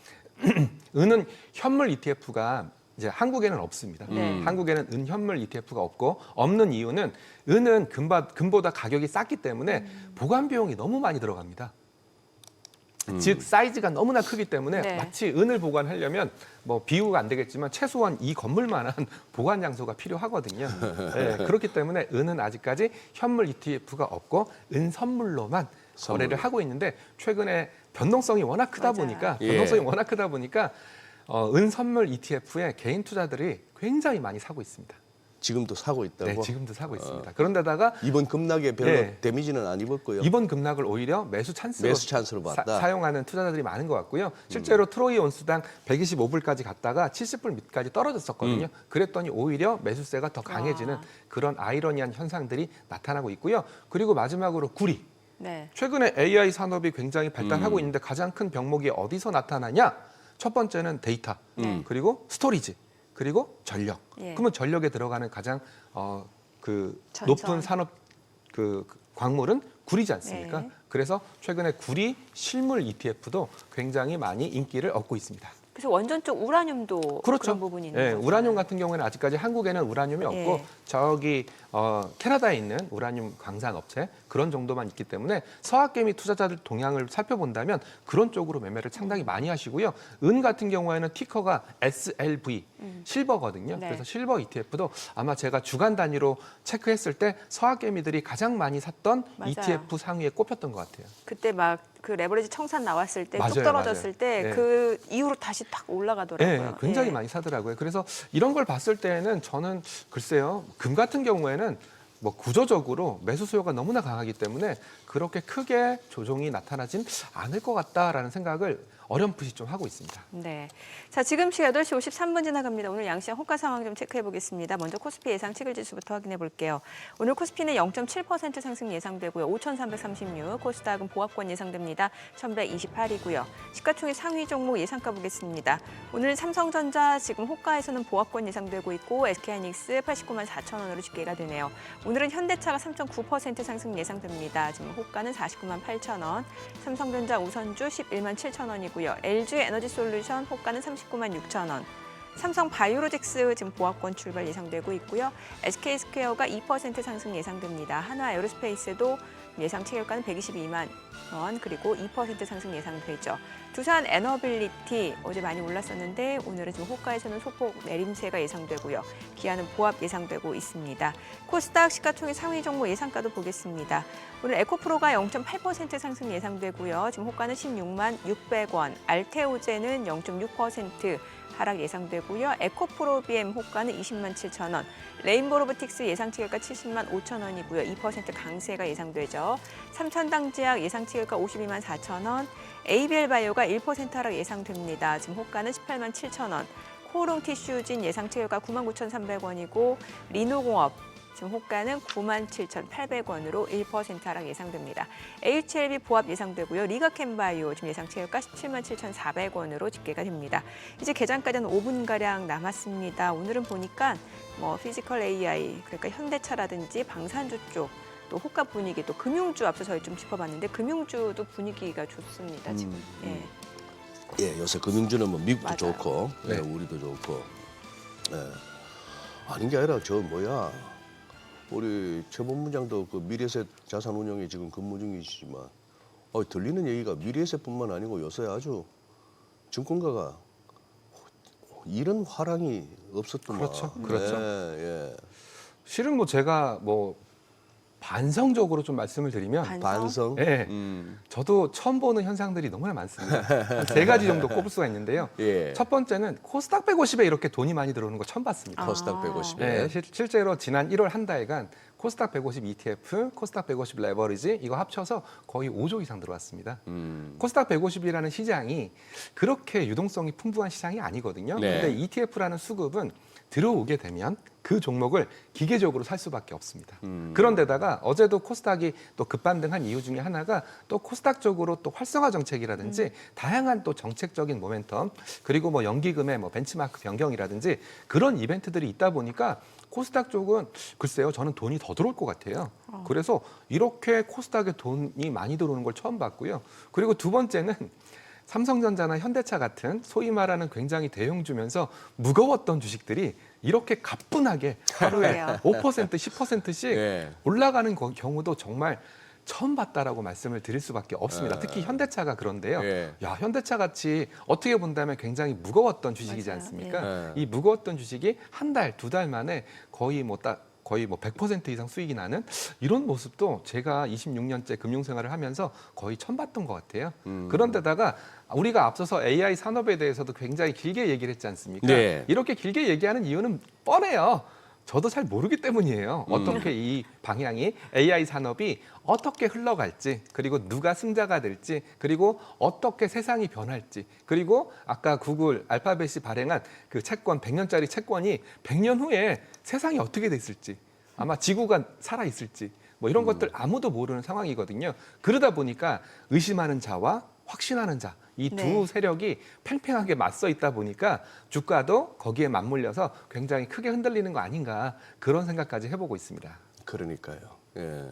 은은 현물 ETF가 이제 한국에는 없습니다. 네. 한국에는 은 현물 ETF가 없는 이유는 은은 금보다 가격이 쌌기 때문에 보관 비용이 너무 많이 들어갑니다. 즉 사이즈가 너무나 크기 때문에 네. 마치 은을 보관하려면 뭐 비유가 안 되겠지만 최소한 이 건물만한 보관 장소가 필요하거든요. 네, 그렇기 때문에 은은 아직까지 현물 ETF가 없고 은 선물로만 거래를 하고 있는데 최근에 변동성이 워낙 크다 맞아요. 보니까 예. 은 선물 ETF에 개인 투자들이 굉장히 많이 사고 있습니다. 지금도 사고 있다고. 네, 지금도 사고 있습니다. 그런데다가 이번 급락에 별로 네. 데미지는 안 입었고요. 이번 급락을 오히려 매수 찬스로 봤다. 사용하는 투자자들이 많은 것 같고요. 실제로 트로이 온스당 125불까지 갔다가 70불 밑까지 떨어졌었거든요. 그랬더니 오히려 매수세가 더 강해지는 와. 그런 아이러니한 현상들이 나타나고 있고요. 그리고 마지막으로 구리. 네. 최근에 AI 산업이 굉장히 발달하고 있는데 가장 큰 병목이 어디서 나타나냐? 첫 번째는 데이터, 그리고 스토리지, 그리고 전력. 예. 그러면 전력에 들어가는 가장 그 전선. 높은 산업 그 광물은 구리지 않습니까? 네. 그래서 최근에 구리 실물 ETF도 굉장히 많이 인기를 얻고 있습니다. 그래서 원전 쪽 우라늄도 그렇죠. 그런 부분이 있는 예, 거죠. 우라늄 같은 경우에는 아직까지 한국에는 우라늄이 없고 예. 저기 캐나다에 있는 우라늄 광산 업체 그런 정도만 있기 때문에 서학개미 투자자들 동향을 살펴본다면 그런 쪽으로 매매를 상당히 많이 하시고요. 은 같은 경우에는 티커가 SLV 실버거든요. 네. 그래서 실버 ETF도 아마 제가 주간 단위로 체크했을 때 서학개미들이 가장 많이 샀던 맞아요. ETF 상위에 꼽혔던 것 같아요. 그때 막 그 레버리지 청산 나왔을 때 뚝 맞아요, 떨어졌을 맞아요. 때 네. 그 이후로 다시 딱 올라가더라고요. 네, 굉장히 예. 많이 사더라고요. 그래서 이런 걸 봤을 때는 저는 글쎄요, 금 같은 경우에는 뭐 구조적으로 매수 수요가 너무나 강하기 때문에 그렇게 크게 조정이 나타나진 않을 것 같다라는 생각을 어렴풋이 좀 하고 있습니다. 네. 자, 지금 시각 8시 53분 지나갑니다. 오늘 양시장 호가 상황 좀 체크해 보겠습니다. 먼저 코스피 예상 치글 지수부터 확인해 볼게요. 오늘 코스피는 0.7% 상승 예상되고요. 5,336. 코스닥은 보합권 예상됩니다. 1,128이고요. 시가총액 상위 종목 예상가 보겠습니다. 오늘 삼성전자 지금 호가에서는 보합권 예상되고 있고 SK하이닉스 89만 4천 원으로 집계가 되네요. 오늘은 현대차가 3.9% 상승 예상됩니다. 지금 호가는 49만 8천 원. 삼성전자 우선주 11만 7천 원이고 LG 에너지솔루션 호가는 39만 6천 원. 삼성 바이오로직스 지금 보합권 출발 예상되고 있고요. SK스퀘어가 2% 상승 예상됩니다. 한화 에어로스페이스도 예상 체결가는 122만 원, 그리고 2% 상승 예상되죠. 두산 에너빌리티 어제 많이 올랐었는데 오늘은 지금 호가에서는 소폭 내림세가 예상되고요. 기아는 보합 예상되고 있습니다. 코스닥 시가총액 상위 종목 예상가도 보겠습니다. 오늘 에코프로가 0.8% 상승 예상되고요. 지금 호가는 16만 600원, 알테오제는 0.6% 하락 예상되고요. 에코프로비엠 호가는 20만 7천 원, 레인보로보틱스 예상 체결가 70만 5천 원이고요. 2% 강세가 예상되죠. 삼천당제약 예상 체결가 52만 4천 원, ABL바이오가 1% 하락 예상됩니다. 지금 호가는 18만 7천 원, 코오롱 티슈진 예상 체결가 9만 9,300원이고 리노공업 지금 호가는 97,800원으로 1% 하락 예상됩니다. HLB 보합 예상되고요. 리가캠바이오 지금 예상 체결가 177,400원으로 집계가 됩니다. 이제 개장까지 한 5분가량 남았습니다. 오늘은 보니까 뭐 피지컬 AI, 그러니까 현대차라든지 방산주 쪽, 또 호가 분위기, 또 금융주 앞서 저희 좀 짚어봤는데 금융주도 분위기가 좋습니다. 지금. 예. 예, 요새 금융주는 뭐 미국도 맞아요. 좋고, 예, 네. 우리도 좋고, 예. 아닌 게 아니라 저 뭐야, 우리 최 본부장도 그 미래에셋 자산운용에 지금 근무 중이시지만, 들리는 얘기가 미래에셋뿐만 아니고 요새 아주 증권가가 이런 화랑이 없었더만. 그렇죠. 예, 예. 실은 뭐 제가 뭐 반성적으로 좀 말씀을 드리면 반성. 네. 저도 처음 보는 현상들이 너무나 많습니다. 한 3가지 정도 꼽을 수가 있는데요. 예. 첫 번째는 코스닥 150에 이렇게 돈이 많이 들어오는 거 처음 봤습니다. 코스닥 150에. 네, 실제로 지난 1월 한 달간 코스닥 150 ETF, 코스닥 150 레버리지 이거 합쳐서 거의 5조 이상 들어왔습니다. 코스닥 150이라는 시장이 그렇게 유동성이 풍부한 시장이 아니거든요. 네. 근데 ETF라는 수급은 들어오게 되면 그 종목을 기계적으로 살 수밖에 없습니다. 그런데다가 어제도 코스닥이 또 급반등한 이유 중에 하나가 또 코스닥 쪽으로 또 활성화 정책이라든지 다양한 또 정책적인 모멘텀, 그리고 뭐 연기금의 뭐 벤치마크 변경이라든지 그런 이벤트들이 있다 보니까 코스닥 쪽은 글쎄요, 저는 돈이 더 들어올 것 같아요. 그래서 이렇게 코스닥에 돈이 많이 들어오는 걸 처음 봤고요. 그리고 두 번째는 삼성전자나 현대차 같은 소위 말하는 굉장히 대형주면서 무거웠던 주식들이 이렇게 가뿐하게 하루에 그래요. 5%, 10%씩 예. 올라가는 경우도 정말 처음 봤다라고 말씀을 드릴 수밖에 없습니다. 특히 현대차가 그런데요. 예. 야, 현대차 같이 어떻게 본다면 굉장히 무거웠던 주식이지 맞아요. 않습니까? 예. 이 무거웠던 주식이 한 달, 2달 만에 거의 뭐 100% 이상 수익이 나는 이런 모습도 제가 26년째 금융생활을 하면서 거의 처음 봤던 것 같아요. 그런데다가 우리가 앞서서 AI 산업에 대해서도 굉장히 길게 얘기를 했지 않습니까? 네. 이렇게 길게 얘기하는 이유는 뻔해요. 저도 잘 모르기 때문이에요. 어떻게 이 방향이 AI 산업이 어떻게 흘러갈지, 그리고 누가 승자가 될지, 그리고 어떻게 세상이 변할지, 그리고 아까 구글 알파벳이 발행한 그 채권 100년짜리 채권이 100년 후에 세상이 어떻게 됐을지, 아마 지구가 살아 있을지 뭐 이런 것들 아무도 모르는 상황이거든요. 그러다 보니까 의심하는 자와 확신하는 자, 이 두 네. 세력이 팽팽하게 맞서 있다 보니까 주가도 거기에 맞물려서 굉장히 크게 흔들리는 거 아닌가 그런 생각까지 해보고 있습니다. 그러니까요. 예.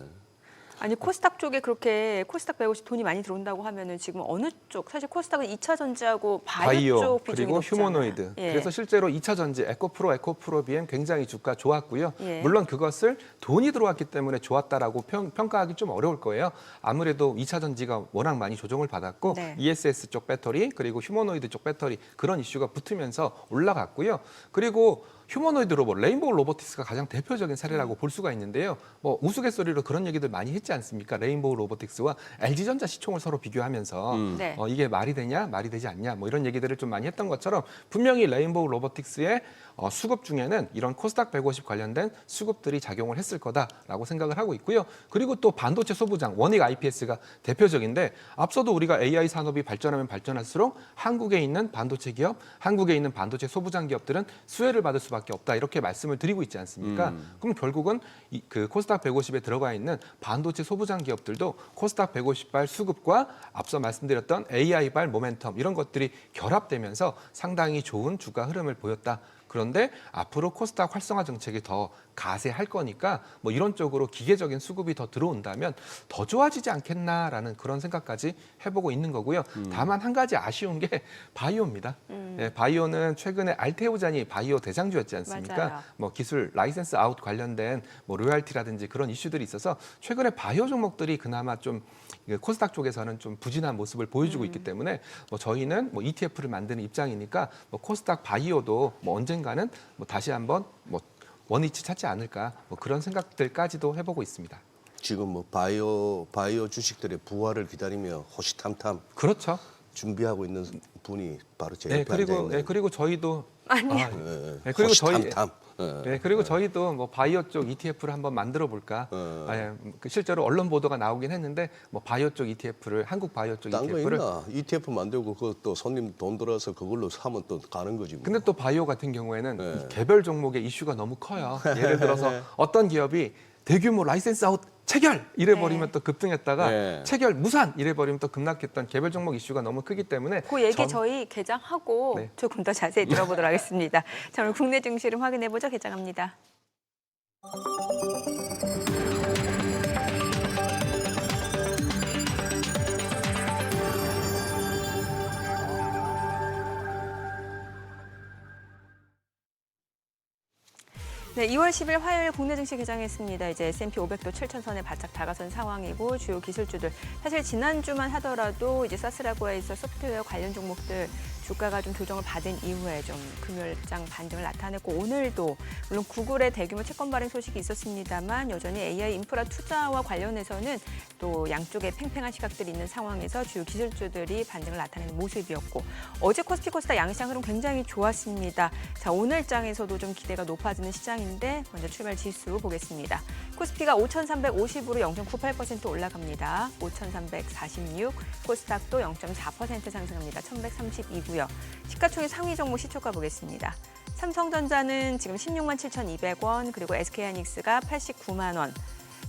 아니 코스닥 쪽에 그렇게 코스닥 150 돈이 많이 들어온다고 하면은 지금 어느 쪽? 사실 코스닥은 2차 전지하고 바이오 쪽 비중이 그리고 높잖아요. 휴머노이드. 예. 그래서 실제로 2차 전지 에코프로 BM 굉장히 주가 좋았고요. 예. 물론 그것을 돈이 들어왔기 때문에 좋았다라고 평가하기 좀 어려울 거예요. 아무래도 2차 전지가 워낙 많이 조정을 받았고 네. ESS 쪽 배터리 그리고 휴머노이드 쪽 배터리 그런 이슈가 붙으면서 올라갔고요. 그리고 휴머노이드 로봇, 레인보우 로보틱스가 가장 대표적인 사례라고 볼 수가 있는데요. 뭐 우스갯소리로 그런 얘기들 많이 했지 않습니까? 레인보우 로보틱스와 LG전자 시총을 서로 비교하면서 네. 이게 말이 되냐, 말이 되지 않냐, 뭐 이런 얘기들을 좀 많이 했던 것처럼 분명히 레인보우 로보틱스의 수급 중에는 이런 코스닥 150 관련된 수급들이 작용을 했을 거다라고 생각을 하고 있고요. 그리고 또 반도체 소부장, 원익 IPS가 대표적인데 앞서도 우리가 AI 산업이 발전하면 발전할수록 한국에 있는 반도체 기업, 한국에 있는 반도체 소부장 기업들은 수혜를 받을 수밖에 없다 이렇게 말씀을 드리고 있지 않습니까? 그럼 결국은 그 코스닥 150에 들어가 있는 반도체 소부장 기업들도 코스닥 150발 수급과 앞서 말씀드렸던 AI발 모멘텀 이런 것들이 결합되면서 상당히 좋은 주가 흐름을 보였다. 그런데 앞으로 코스닥 활성화 정책이 더 가세할 거니까 뭐 이런 쪽으로 기계적인 수급이 더 들어온다면 더 좋아지지 않겠나라는 그런 생각까지 해보고 있는 거고요. 다만 한 가지 아쉬운 게 바이오입니다. 예, 바이오는 최근에 알테오잔이 바이오 대장주였지 않습니까? 맞아요. 뭐 기술 라이센스 아웃 관련된 뭐 로열티라든지 그런 이슈들이 있어서 최근에 바이오 종목들이 그나마 좀 코스닥 쪽에서는 좀 부진한 모습을 보여주고 있기 때문에 뭐 저희는 뭐 ETF를 만드는 입장이니까 뭐 코스닥 바이오도 뭐 언젠가는 뭐 다시 한번 뭐 원위치 찾지 않을까 뭐 그런 생각들까지도 해보고 있습니다. 지금 뭐 바이오 주식들의 부활을 기다리며 호시탐탐 그렇죠. 준비하고 있는 분이 바로 제 네, 옆에 앉아 있는. 그리고 저희도 아니요. 네, 그리고 호시탐탐. 네, 그리고 저희도 뭐 바이오 쪽 ETF를 한번 만들어 볼까. 실제로 언론 보도가 나오긴 했는데 뭐 바이오 쪽 ETF를 한국 바이오 쪽 딴 거 ETF를. 있나? ETF 만들고 그또 손님 돈 들어서 그걸로 사면 또 가는 거지. 뭐. 근데 또 바이오 같은 경우에는 네. 이 개별 종목의 이슈가 너무 커요. 예를 들어서 어떤 기업이 대규모 라이센스 아웃 체결 이래버리면 네. 또 급등했다가 네. 체결 무산 이래버리면 또 급락했던 개별 종목 이슈가 너무 크기 때문에 그 얘기 저희 개장하고 네. 조금 더 자세히 들어보도록 하겠습니다. 자, 오늘 국내 증시를 확인해보죠. 개장합니다. 네, 2월 10일 화요일 국내 증시 개장했습니다. 이제 S&P 500도 7,000선에 바짝 다가선 상황이고 주요 기술주들 사실 지난주만 하더라도 이제 사스라고에서 소프트웨어 관련 종목들 주가가 좀 조정을 받은 이후에 좀 금요일장 반등을 나타냈고 오늘도 물론 구글의 대규모 채권 발행 소식이 있었습니다만 여전히 AI 인프라 투자와 관련해서는 또 양쪽에 팽팽한 시각들이 있는 상황에서 주요 기술주들이 반등을 나타내는 모습이었고 어제 코스피 코스닥 양시장 흐름 굉장히 좋았습니다. 자, 오늘장에서도 좀 기대가 높아지는 시장인데 먼저 출발 지수 보겠습니다. 코스피가 5,350으로 0.98% 올라갑니다. 5,346, 코스닥도 0.4% 상승합니다. 1,132고요. 시가총액 상위 종목 시초가 보겠습니다. 삼성전자는 지금 16만 7,200원, 그리고 SK하이닉스가 89만 원,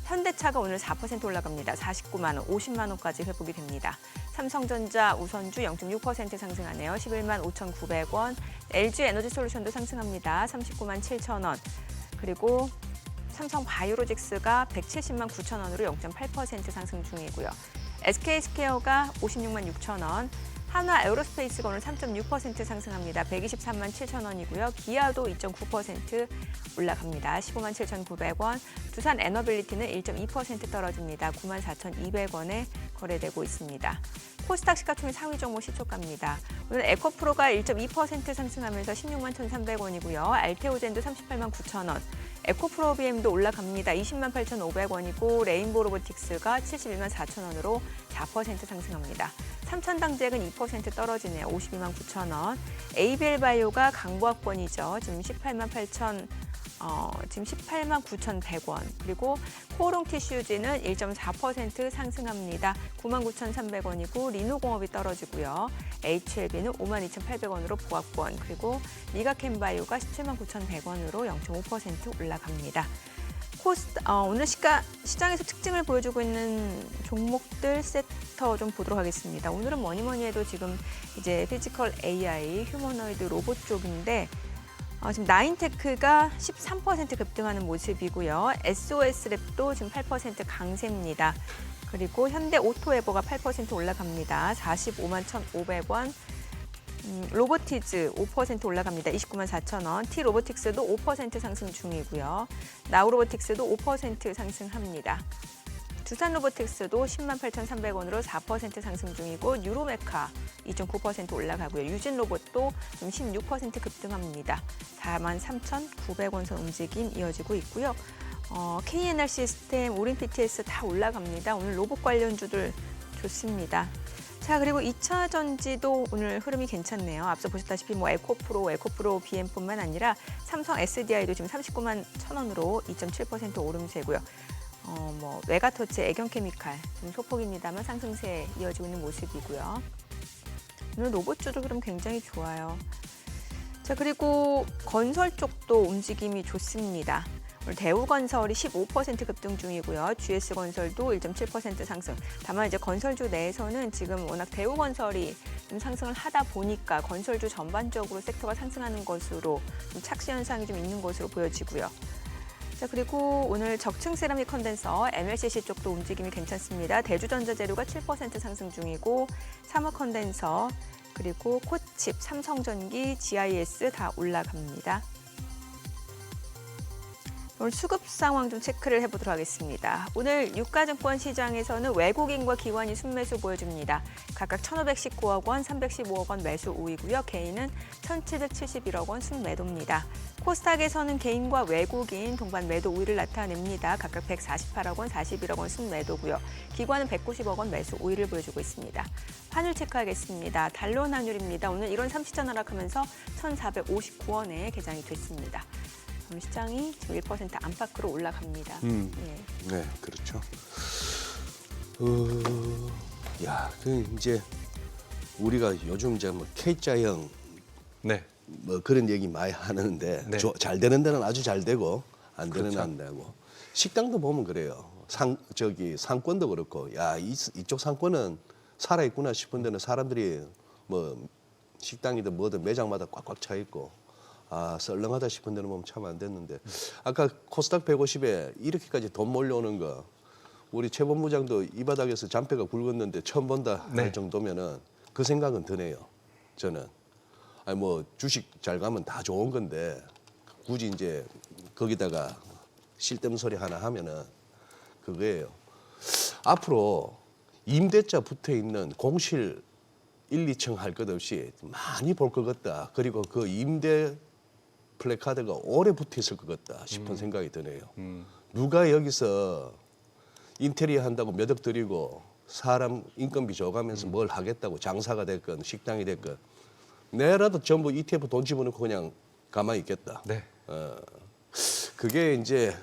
현대차가 오늘 4% 올라갑니다. 49만 원, 50만 원까지 회복이 됩니다. 삼성전자 우선주 0.6% 상승하네요. 11만 5,900원. LG에너지솔루션도 상승합니다. 39만 7천 원. 그리고 삼성바이오로직스가 170만 9천 원으로 0.8% 상승 중이고요. SK스퀘어가 56만 6천 원. 한화 에어로스페이스가 오늘 3.6% 상승합니다. 123만 7천 원이고요. 기아도 2.9% 올라갑니다. 15만 7,900원. 두산 에너빌리티는 1.2% 떨어집니다. 9만 4,200원에 거래되고 있습니다. 코스닥 시가총액 상위 종목 시초가입니다. 오늘 에코프로가 1.2% 상승하면서 16만 1,300원이고요. 알테오젠도 38만 9천 원. 에코프로비엠도 올라갑니다. 20만 8,500원이고 레인보우 로보틱스가 71만 4천 원으로 4% 상승합니다. 삼천당제약은 2% 떨어지네요. 52만 9천 원. ABL바이오가 강보학권이죠. 지금 18만 9,100원. 그리고 코오롱티슈즈는 1.4% 상승합니다. 9만 9,300원이고 리노공업이 떨어지고요. HLB는 5만 2,800원으로 보합권. 그리고 미가캠바이오가 17만 9,100원으로 0.5% 올라갑니다. 오늘 시장에서 특징을 보여주고 있는 종목들 섹터 좀 보도록 하겠습니다. 오늘은 뭐니 해도 지금 이제 피지컬 AI, 휴머노이드 로봇 쪽인데 지금 나인테크가 13% 급등하는 모습이고요. SOS랩도 지금 8% 강세입니다. 그리고 현대 오토에버가 8% 올라갑니다. 45만 1,500원. 로보티즈 5% 올라갑니다. 29만 4천 원. T로보틱스도 5% 상승 중이고요. 나우로보틱스도 5% 상승합니다. 두산 로보틱스도 108,300원으로 4% 상승 중이고 뉴로메카 2.9% 올라가고요. 유진 로봇도 16% 급등합니다. 43,900원 선 움직임 이어지고 있고요. KNR 시스템, 오린 PTS 다 올라갑니다. 오늘 로봇 관련주들 좋습니다. 자, 그리고 2차 전지도 오늘 흐름이 괜찮네요. 앞서 보셨다시피 에코프로, BM뿐만 아니라 삼성 SDI도 지금 39만 1,000원으로 2.7% 오름세고요. 외가터치, 애경케미칼 좀 소폭입니다만 상승세 이어지고 있는 모습이고요. 오늘 로봇주도 흐름 굉장히 좋아요. 자, 그리고 건설 쪽도 움직임이 좋습니다. 오늘 대우건설이 15% 급등 중이고요. GS건설도 1.7% 상승. 다만 이제 건설주 내에서는 지금 워낙 대우건설이 좀 상승을 하다 보니까 건설주 전반적으로 섹터가 상승하는 것으로 좀 착시 현상이 좀 있는 것으로 보여지고요. 자, 그리고 오늘 적층 세라믹 컨덴서 MLCC 쪽도 움직임이 괜찮습니다. 대주전자재료가 7% 상승 중이고 사무 컨덴서 그리고 코칩, 삼성전기, GIS 다 올라갑니다. 오늘 수급 상황 좀 체크를 해보도록 하겠습니다. 오늘 유가증권 시장에서는 외국인과 기관이 순매수 보여줍니다. 각각 1,519억 원, 315억 원 매수 우위고요. 개인은 1,771억 원 순매도입니다. 코스닥에서는 개인과 외국인 동반 매도 우위를 나타냅니다. 각각 148억 원, 41억 원 순매도고요. 기관은 190억 원 매수 우위를 보여주고 있습니다. 환율 체크하겠습니다. 달러 환율입니다. 오늘 1원 30전 하락하면서 1,459원에 개장이 됐습니다. 오늘 시장이 지금 1% 안팎으로 올라갑니다. 예. 네, 그렇죠. 이제 우리가 요즘 이제 K자형 네. 그런 얘기 많이 하는데 네. 잘 되는 데는 아주 잘 되고 안 되는 그렇죠. 데는 안 되고 식당도 보면 그래요. 상권도 그렇고 이쪽 상권은 살아 있구나 싶은 데는 사람들이 식당이든 뭐든 매장마다 꽉꽉 차 있고 썰렁하다 싶은 데는 보면 참 안 됐는데 아까 코스닥 150에 이렇게까지 돈 몰려오는 거 우리 최 본부장도 이 바닥에서 잔뼈가 굵었는데 처음 본다 할 네. 정도면은 그 생각은 드네요. 저는 주식 잘 가면 다 좋은 건데 굳이 이제 거기다가 쓸데없는 소리 하나 하면은 그거예요. 앞으로 임대차 붙어 있는 공실 1, 2층 할 것 없이 많이 볼 것 같다. 그리고 그 임대 플래카드가 오래 붙어 있을 것 같다 싶은 생각이 드네요. 누가 여기서 인테리어 한다고 몇 억 들이고 사람 인건비 줘가면서 뭘 하겠다고 장사가 됐건 식당이 됐건 내라도 전부 ETF 돈 집어넣고 그냥 가만히 있겠다. 네. 그게 이제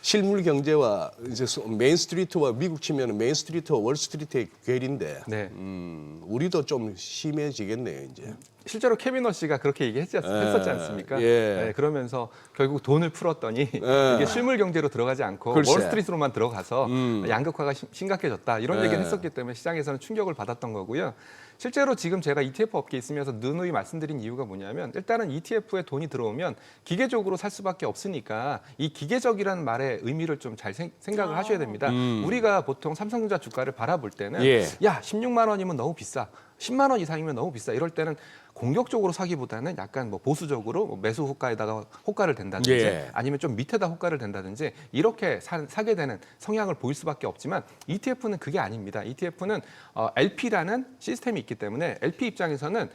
실물 경제와 이제 메인 스트리트와 미국 치면 메인 스트리트와 월 스트리트의 괴리인데 네. 우리도 좀 심해지겠네요 이제. 실제로 케빈 씨가 그렇게 했었지 않습니까? 예. 네, 그러면서 결국 돈을 풀었더니 예. 이게 실물 경제로 들어가지 않고 글쎄. 월스트리트로만 들어가서 양극화가 심각해졌다 이런 예. 얘기를 했었기 때문에 시장에서는 충격을 받았던 거고요. 실제로 지금 제가 ETF 업계에 있으면서 누누이 말씀드린 이유가 뭐냐면 일단은 ETF에 돈이 들어오면 기계적으로 살 수밖에 없으니까 이 기계적이라는 말의 의미를 좀 잘 생각을 하셔야 됩니다. 우리가 보통 삼성전자 주가를 바라볼 때는 예. 야 16만 원이면 너무 비싸. 10만 원 이상이면 너무 비싸. 이럴 때는 공격적으로 사기보다는 약간 보수적으로 매수 호가에다가 호가를 댄다든지 예. 아니면 좀 밑에다 호가를 댄다든지 이렇게 사게 되는 성향을 보일 수밖에 없지만 ETF는 그게 아닙니다. ETF는 LP라는 시스템이 있기 때문에 LP 입장에서는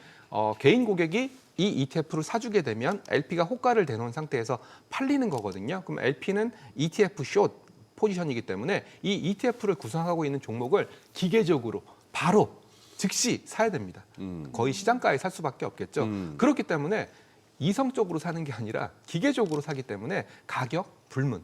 개인 고객이 이 ETF를 사주게 되면 LP가 호가를 대놓은 상태에서 팔리는 거거든요. 그럼 LP는 ETF 숏 포지션이기 때문에 이 ETF를 구성하고 있는 종목을 기계적으로 바로 즉시 사야 됩니다. 거의 시장가에 살 수밖에 없겠죠. 그렇기 때문에 이성적으로 사는 게 아니라 기계적으로 사기 때문에 가격 불문.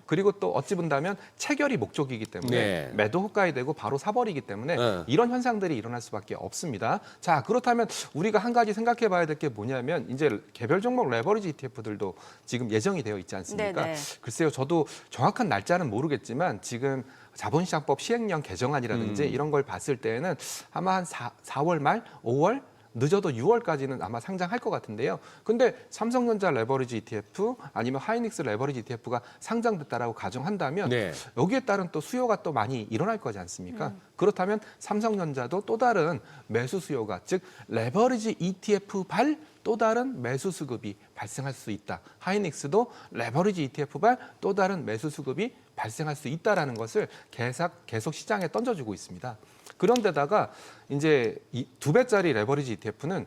그리고 또 어찌 본다면 체결이 목적이기 때문에 네. 매도 호가에 되고 바로 사버리기 때문에 네. 이런 현상들이 일어날 수밖에 없습니다. 자, 그렇다면 우리가 한 가지 생각해 봐야 될 게 뭐냐면 이제 개별 종목 레버리지 ETF들도 지금 예정이 되어 있지 않습니까? 네네. 글쎄요, 저도 정확한 날짜는 모르겠지만 지금 자본시장법 시행령 개정안이라든지 이런 걸 봤을 때는 아마 한 4월 말, 5월 늦어도 6월까지는 아마 상장할 것 같은데요. 근데 삼성전자 레버리지 ETF 아니면 하이닉스 레버리지 ETF가 상장됐다라고 가정한다면 네. 여기에 따른 또 수요가 또 많이 일어날 거지 않습니까? 그렇다면 삼성전자도 또 다른 매수 수요가 즉 레버리지 ETF 발 또 다른 매수 수급이 발생할 수 있다. 하이닉스도 레버리지 ETF 발 또 다른 매수 수급이 발생할 수 있다라는 것을 계속 시장에 던져주고 있습니다. 그런데다가 이제 이 2배짜리 레버리지 ETF는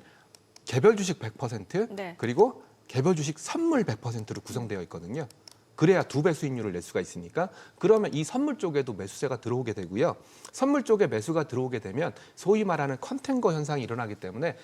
개별 주식 100% 네. 그리고 개별 주식 선물 100%로 구성되어 있거든요. 그래야 2배 수익률을 낼 수가 있으니까 그러면 이 선물 쪽에도 매수세가 들어오게 되고요. 선물 쪽에 매수가 들어오게 되면 소위 말하는 컨텐거 현상이 일어나기 때문에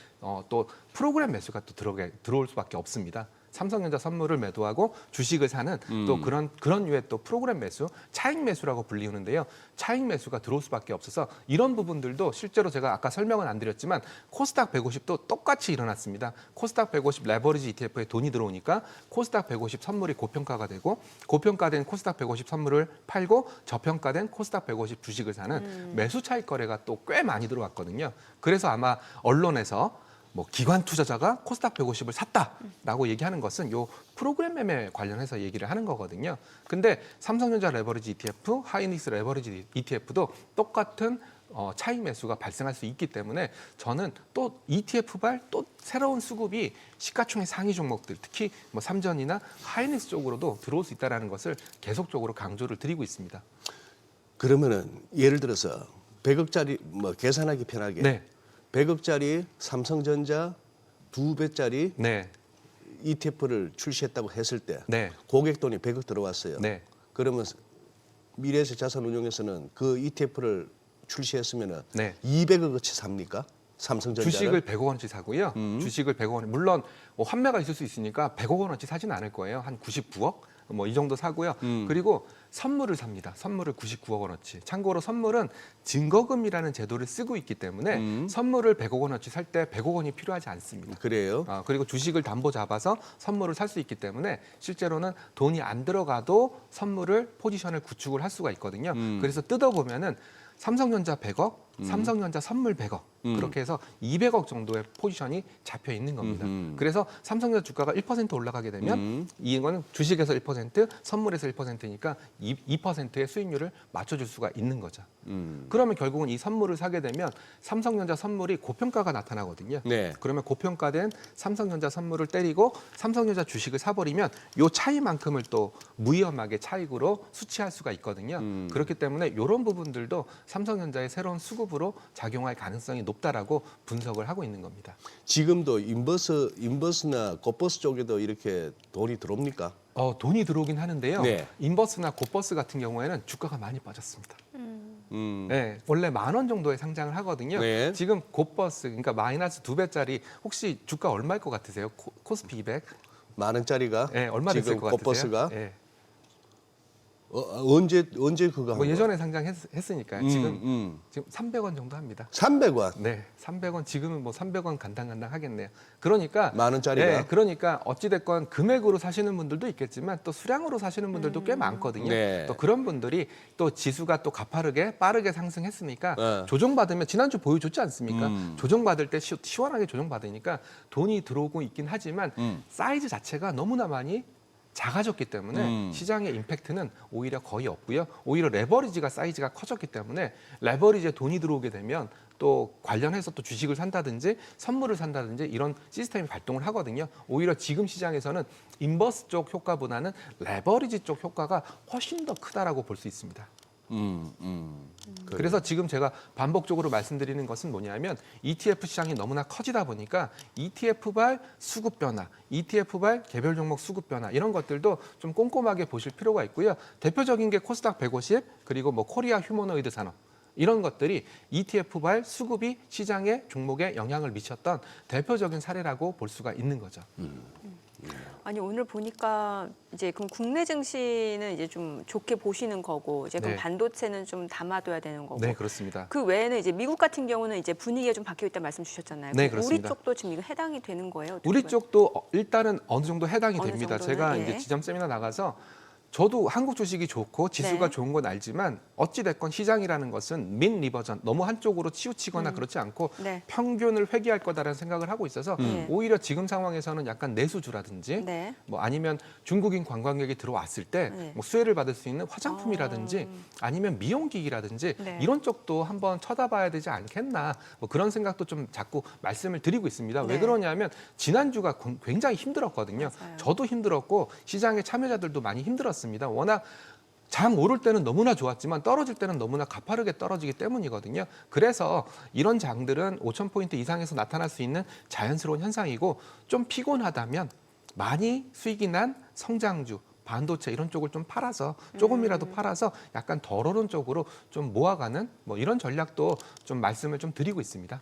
또 프로그램 매수가 또 들어올 수밖에 없습니다. 삼성전자 선물을 매도하고 주식을 사는 또 그런 류의 또 프로그램 매수, 차익 매수라고 불리우는데요. 차익 매수가 들어올 수밖에 없어서 이런 부분들도 실제로 제가 아까 설명은 안 드렸지만 코스닥 150도 똑같이 일어났습니다. 코스닥 150 레버리지 ETF에 돈이 들어오니까 코스닥 150 선물이 고평가가 되고 고평가된 코스닥 150 선물을 팔고 저평가된 코스닥 150 주식을 사는 매수 차익 거래가 또 꽤 많이 들어왔거든요. 그래서 아마 언론에서 뭐 기관 투자자가 코스닥 150을 샀다라고 얘기하는 것은 요 프로그램 매매 관련해서 얘기를 하는 거거든요. 근데 삼성전자 레버리지 ETF, 하이닉스 레버리지 ETF도 똑같은 차익 매수가 발생할 수 있기 때문에 저는 또 ETF발 또 새로운 수급이 시가총액 상위 종목들 특히 뭐 삼전이나 하이닉스 쪽으로도 들어올 수 있다는 것을 계속적으로 강조를 드리고 있습니다. 그러면은 예를 들어서 100억짜리 뭐 계산하기 편하게 네. 100억짜리 삼성전자 2배짜리 네. ETF를 출시했다고 했을 때 네. 고객 돈이 100억 들어왔어요. 네. 그러면 미래에셋 자산운용에서는 그 ETF를 출시했으면 네. 200억어치 삽니까? 삼성전자를? 주식을 100억 원어치 사고요. 주식을 100억 원. 물론 뭐 환매가 있을 수 있으니까 100억 원어치 사지는 않을 거예요. 한 99억 뭐 이 정도 사고요. 그리고 선물을 삽니다. 선물을 99억 원어치. 참고로 선물은 증거금이라는 제도를 쓰고 있기 때문에 선물을 100억 원어치 살 때 100억 원이 필요하지 않습니다. 그래요? 그리고 주식을 담보 잡아서 선물을 살 수 있기 때문에 실제로는 돈이 안 들어가도 선물을 포지션을 구축을 할 수가 있거든요. 그래서 뜯어보면은 삼성전자 100억, 삼성전자 선물 100억 그렇게 해서 200억 정도의 포지션이 잡혀 있는 겁니다. 그래서 삼성전자 주가가 1% 올라가게 되면 이거는 주식에서 1%, 선물에서 1%니까 2%의 수익률을 맞춰줄 수가 있는 거죠. 그러면 결국은 이 선물을 사게 되면 삼성전자 선물이 고평가가 나타나거든요. 네. 그러면 고평가된 삼성전자 선물을 때리고 삼성전자 주식을 사버리면 요 차이만큼을 또 무위험하게 차익으로 수취할 수가 있거든요. 그렇기 때문에 이런 부분들도 삼성전자의 새로운 수급으로 작용할 가능성이 높다라고 분석을 하고 있는 겁니다. 지금도 인버스나 곱버스 쪽에도 이렇게 돈이 들어옵니까? 돈이 들어오긴 하는데요. 네. 인버스나 곱버스 같은 경우에는 주가가 많이 빠졌습니다. 네, 원래 10,000원 정도에 상장을 하거든요. 네. 지금 곱버스, 그러니까 마이너스 2배짜리 혹시 주가 얼마일 것 같으세요? 코스피 200? 10,000원짜리가 네, 얼마 됐을 지금 것 같으세요? 곱버스가 네. 언제 그거 한 뭐 거야? 예전에 상장했으니까요. 지금 300원 정도 합니다. 300원. 네, 300원 지금은 뭐 300원 간당간당 하겠네요. 그러니까 10,000원짜리가? 네, 그러니까 어찌 됐건 금액으로 사시는 분들도 있겠지만 또 수량으로 사시는 분들도 꽤 많거든요. 네. 또 그런 분들이 또 지수가 또 가파르게 빠르게 상승했으니까 네. 조정받으면 지난주 보여줬지 않습니까? 조정받을 때 시원하게 조정받으니까 돈이 들어오고 있긴 하지만 사이즈 자체가 너무나 많이 작아졌기 때문에 시장의 임팩트는 오히려 거의 없고요. 오히려 레버리지가 사이즈가 커졌기 때문에 레버리지에 돈이 들어오게 되면 또 관련해서 또 주식을 산다든지 선물을 산다든지 이런 시스템이 발동을 하거든요. 오히려 지금 시장에서는 인버스 쪽 효과보다는 레버리지 쪽 효과가 훨씬 더 크다라고 볼 수 있습니다. 그래서 지금 제가 반복적으로 말씀드리는 것은 뭐냐면 ETF 시장이 너무나 커지다 보니까 ETF발 수급 변화, ETF발 개별 종목 수급 변화 이런 것들도 좀 꼼꼼하게 보실 필요가 있고요. 대표적인 게 코스닥 150 그리고 뭐 코리아 휴머노이드 산업 이런 것들이 ETF발 수급이 시장의 종목에 영향을 미쳤던 대표적인 사례라고 볼 수가 있는 거죠. 아니 오늘 보니까 이제 그럼 국내 증시는 이제 좀 좋게 보시는 거고 이제 그럼 네. 반도체는 좀 담아둬야 되는 거고. 네, 그렇습니다. 그 외에는 이제 미국 같은 경우는 이제 분위기가 좀 바뀌어 있다는 말씀 주셨잖아요. 네, 그럼 우리 그렇습니다. 쪽도 지금 이거 해당이 되는 거예요? 어떻게 우리 봐요? 쪽도 일단은 어느 정도 해당이 어느 됩니다. 정도는, 제가 예. 이제 지점 세미나 나가서 저도 한국 주식이 좋고 지수가 네. 좋은 건 알지만 어찌 됐건 시장이라는 것은 민 리버전 너무 한쪽으로 치우치거나 그렇지 않고 네. 평균을 회귀할 거다라는 생각을 하고 있어서 오히려 지금 상황에서는 약간 내수주라든지 네. 뭐 아니면 중국인 관광객이 들어왔을 때 네. 뭐 수혜를 받을 수 있는 화장품이라든지 아니면 미용기기라든지 네. 이런 쪽도 한번 쳐다봐야 되지 않겠나 뭐 그런 생각도 좀 자꾸 말씀을 드리고 있습니다. 네. 왜 그러냐면 지난주가 굉장히 힘들었거든요. 맞아요. 저도 힘들었고 시장의 참여자들도 많이 힘들었습니다. 워낙 장 오를 때는 너무나 좋았지만 떨어질 때는 너무나 가파르게 떨어지기 때문이거든요. 그래서 이런 장들은 5,000포인트 이상에서 나타날 수 있는 자연스러운 현상이고 좀 피곤하다면 많이 수익이 난 성장주, 반도체 이런 쪽을 좀 팔아서 조금이라도 팔아서 약간 덜 오른 쪽으로 좀 모아가는 뭐 이런 전략도 좀 말씀을 좀 드리고 있습니다.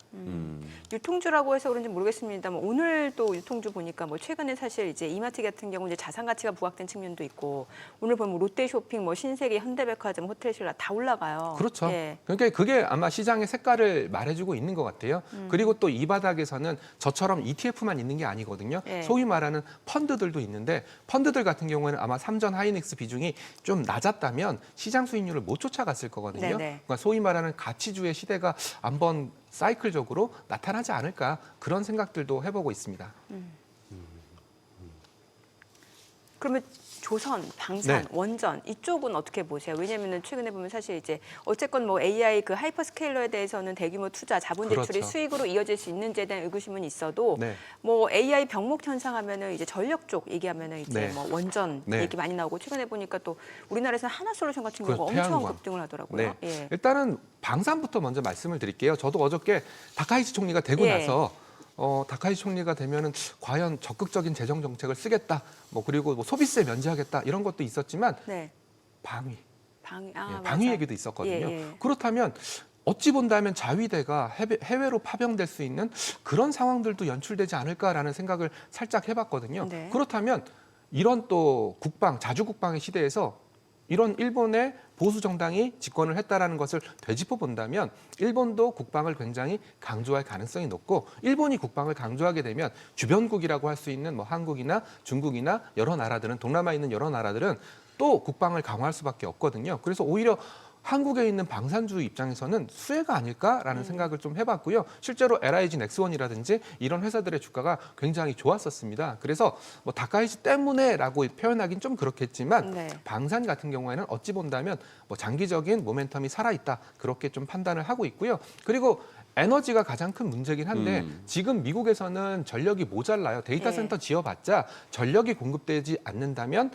유통주라고 해서 그런지 모르겠습니다만 오늘 또 유통주 보니까 뭐 최근에 사실 이제 이마트 같은 경우 이제 자산 가치가 부각된 측면도 있고 오늘 보면 롯데쇼핑, 뭐 신세계, 현대백화점, 호텔신라 다 올라가요. 그렇죠. 예. 그러니까 그게 아마 시장의 색깔을 말해주고 있는 것 같아요. 그리고 또 이 바닥에서는 저처럼 ETF만 있는 게 아니거든요. 예. 소위 말하는 펀드들도 있는데 펀드들 같은 경우에는 아마 삼전 하이닉스 비중이 좀 낮았다면 시장 수익률을 못 쫓아갔을 거거든요. 네네. 그러니까 소위 말하는 가치주의 시대가 한번 사이클적으로 나타나지 않을까 그런 생각들도 해보고 있습니다. 그러면 조선, 방산, 네. 원전 이쪽은 어떻게 보세요? 왜냐하면 최근에 보면 사실 이제 어쨌건 뭐 AI 그 하이퍼스케일러에 대해서는 대규모 투자, 자본 대출이 그렇죠. 수익으로 이어질 수 있는지에 대한 의구심은 있어도 네. 뭐 AI 병목 현상하면은 이제 전력 쪽 얘기하면은 이제 네. 뭐 원전 네. 얘기 많이 나오고 최근에 보니까 또 우리나라에서는 하나솔루션 같은 경우가 그렇죠. 엄청 태양광. 급등을 하더라고요. 네. 예. 일단은 방산부터 먼저 말씀을 드릴게요. 저도 어저께 다카이치 총리가 되고 예. 나서 다카이치 총리가 되면은 과연 적극적인 재정 정책을 쓰겠다. 뭐 그리고 뭐 소비세 면제하겠다 이런 것도 있었지만 네. 방위, 방위 방위 맞아. 얘기도 있었거든요. 예, 예. 그렇다면 어찌 본다면 자위대가 해외로 파병될 수 있는 그런 상황들도 연출되지 않을까라는 생각을 살짝 해봤거든요. 네. 그렇다면 이런 또 국방, 자주 국방의 시대에서 이런 일본의 보수 정당이 집권을 했다라는 것을 되짚어 본다면 일본도 국방을 굉장히 강조할 가능성이 높고 일본이 국방을 강조하게 되면 주변국이라고 할 수 있는 뭐 한국이나 중국이나 여러 나라들은 동남아에 있는 여러 나라들은 또 국방을 강화할 수밖에 없거든요. 그래서 오히려 한국에 있는 방산주 입장에서는 수혜가 아닐까라는 생각을 좀 해봤고요. 실제로 LIG 넥스원이라든지 이런 회사들의 주가가 굉장히 좋았었습니다. 그래서 뭐 다카이치 때문에라고 표현하긴 좀 그렇겠지만 네. 방산 같은 경우에는 어찌 본다면 뭐 장기적인 모멘텀이 살아있다 그렇게 좀 판단을 하고 있고요. 그리고 에너지가 가장 큰 문제긴 한데 지금 미국에서는 전력이 모자라요. 데이터 네. 센터 지어봤자 전력이 공급되지 않는다면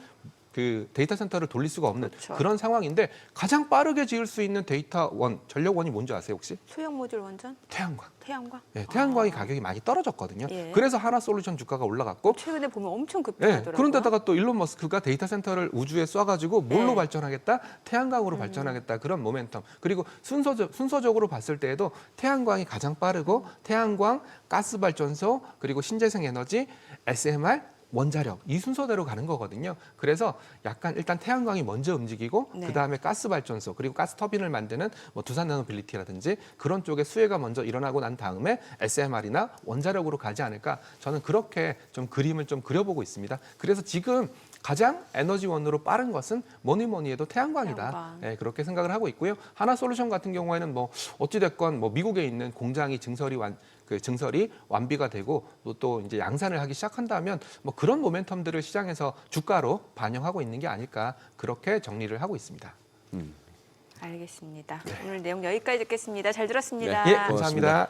그 데이터 센터를 돌릴 수가 없는 그렇죠. 그런 상황인데 가장 빠르게 지을 수 있는 데이터원, 전력원이 뭔지 아세요 혹시? 소형 모듈 원전, 태양광. 태양광. 네, 태양광이 가격이 많이 떨어졌거든요. 예. 그래서 하나솔루션 주가가 올라갔고 최근에 보면 엄청 네, 급등하더라고요. 그런데다가 또 일론 머스크가 데이터 센터를 우주에 쏴가지고 뭘로 네. 발전하겠다? 태양광으로 발전하겠다. 그런 모멘텀. 그리고 순서적으로 봤을 때에도 태양광이 가장 빠르고 태양광, 가스발전소, 그리고 신재생 에너지, SMR, 원자력 이 순서대로 가는 거거든요. 그래서 약간 일단 태양광이 먼저 움직이고 네. 그다음에 가스발전소 그리고 가스터빈을 만드는 뭐 두산나노빌리티라든지 그런 쪽에 수혜가 먼저 일어나고 난 다음에 SMR이나 원자력으로 가지 않을까 저는 그렇게 좀 그림을 좀 그려보고 있습니다. 그래서 지금 가장 에너지원으로 빠른 것은 뭐니 해도 태양광이다. 태양광. 네, 그렇게 생각을 하고 있고요. 하나솔루션 같은 경우에는 뭐 어찌됐건 뭐 미국에 있는 공장이 증설이 완비가 되고 또 이제 양산을 하기 시작한다면 뭐 그런 모멘텀들을 시장에서 주가로 반영하고 있는 게 아닐까 그렇게 정리를 하고 있습니다. 알겠습니다. 오늘 내용 여기까지 듣겠습니다. 잘 들었습니다. 예, 고맙습니다. 감사합니다.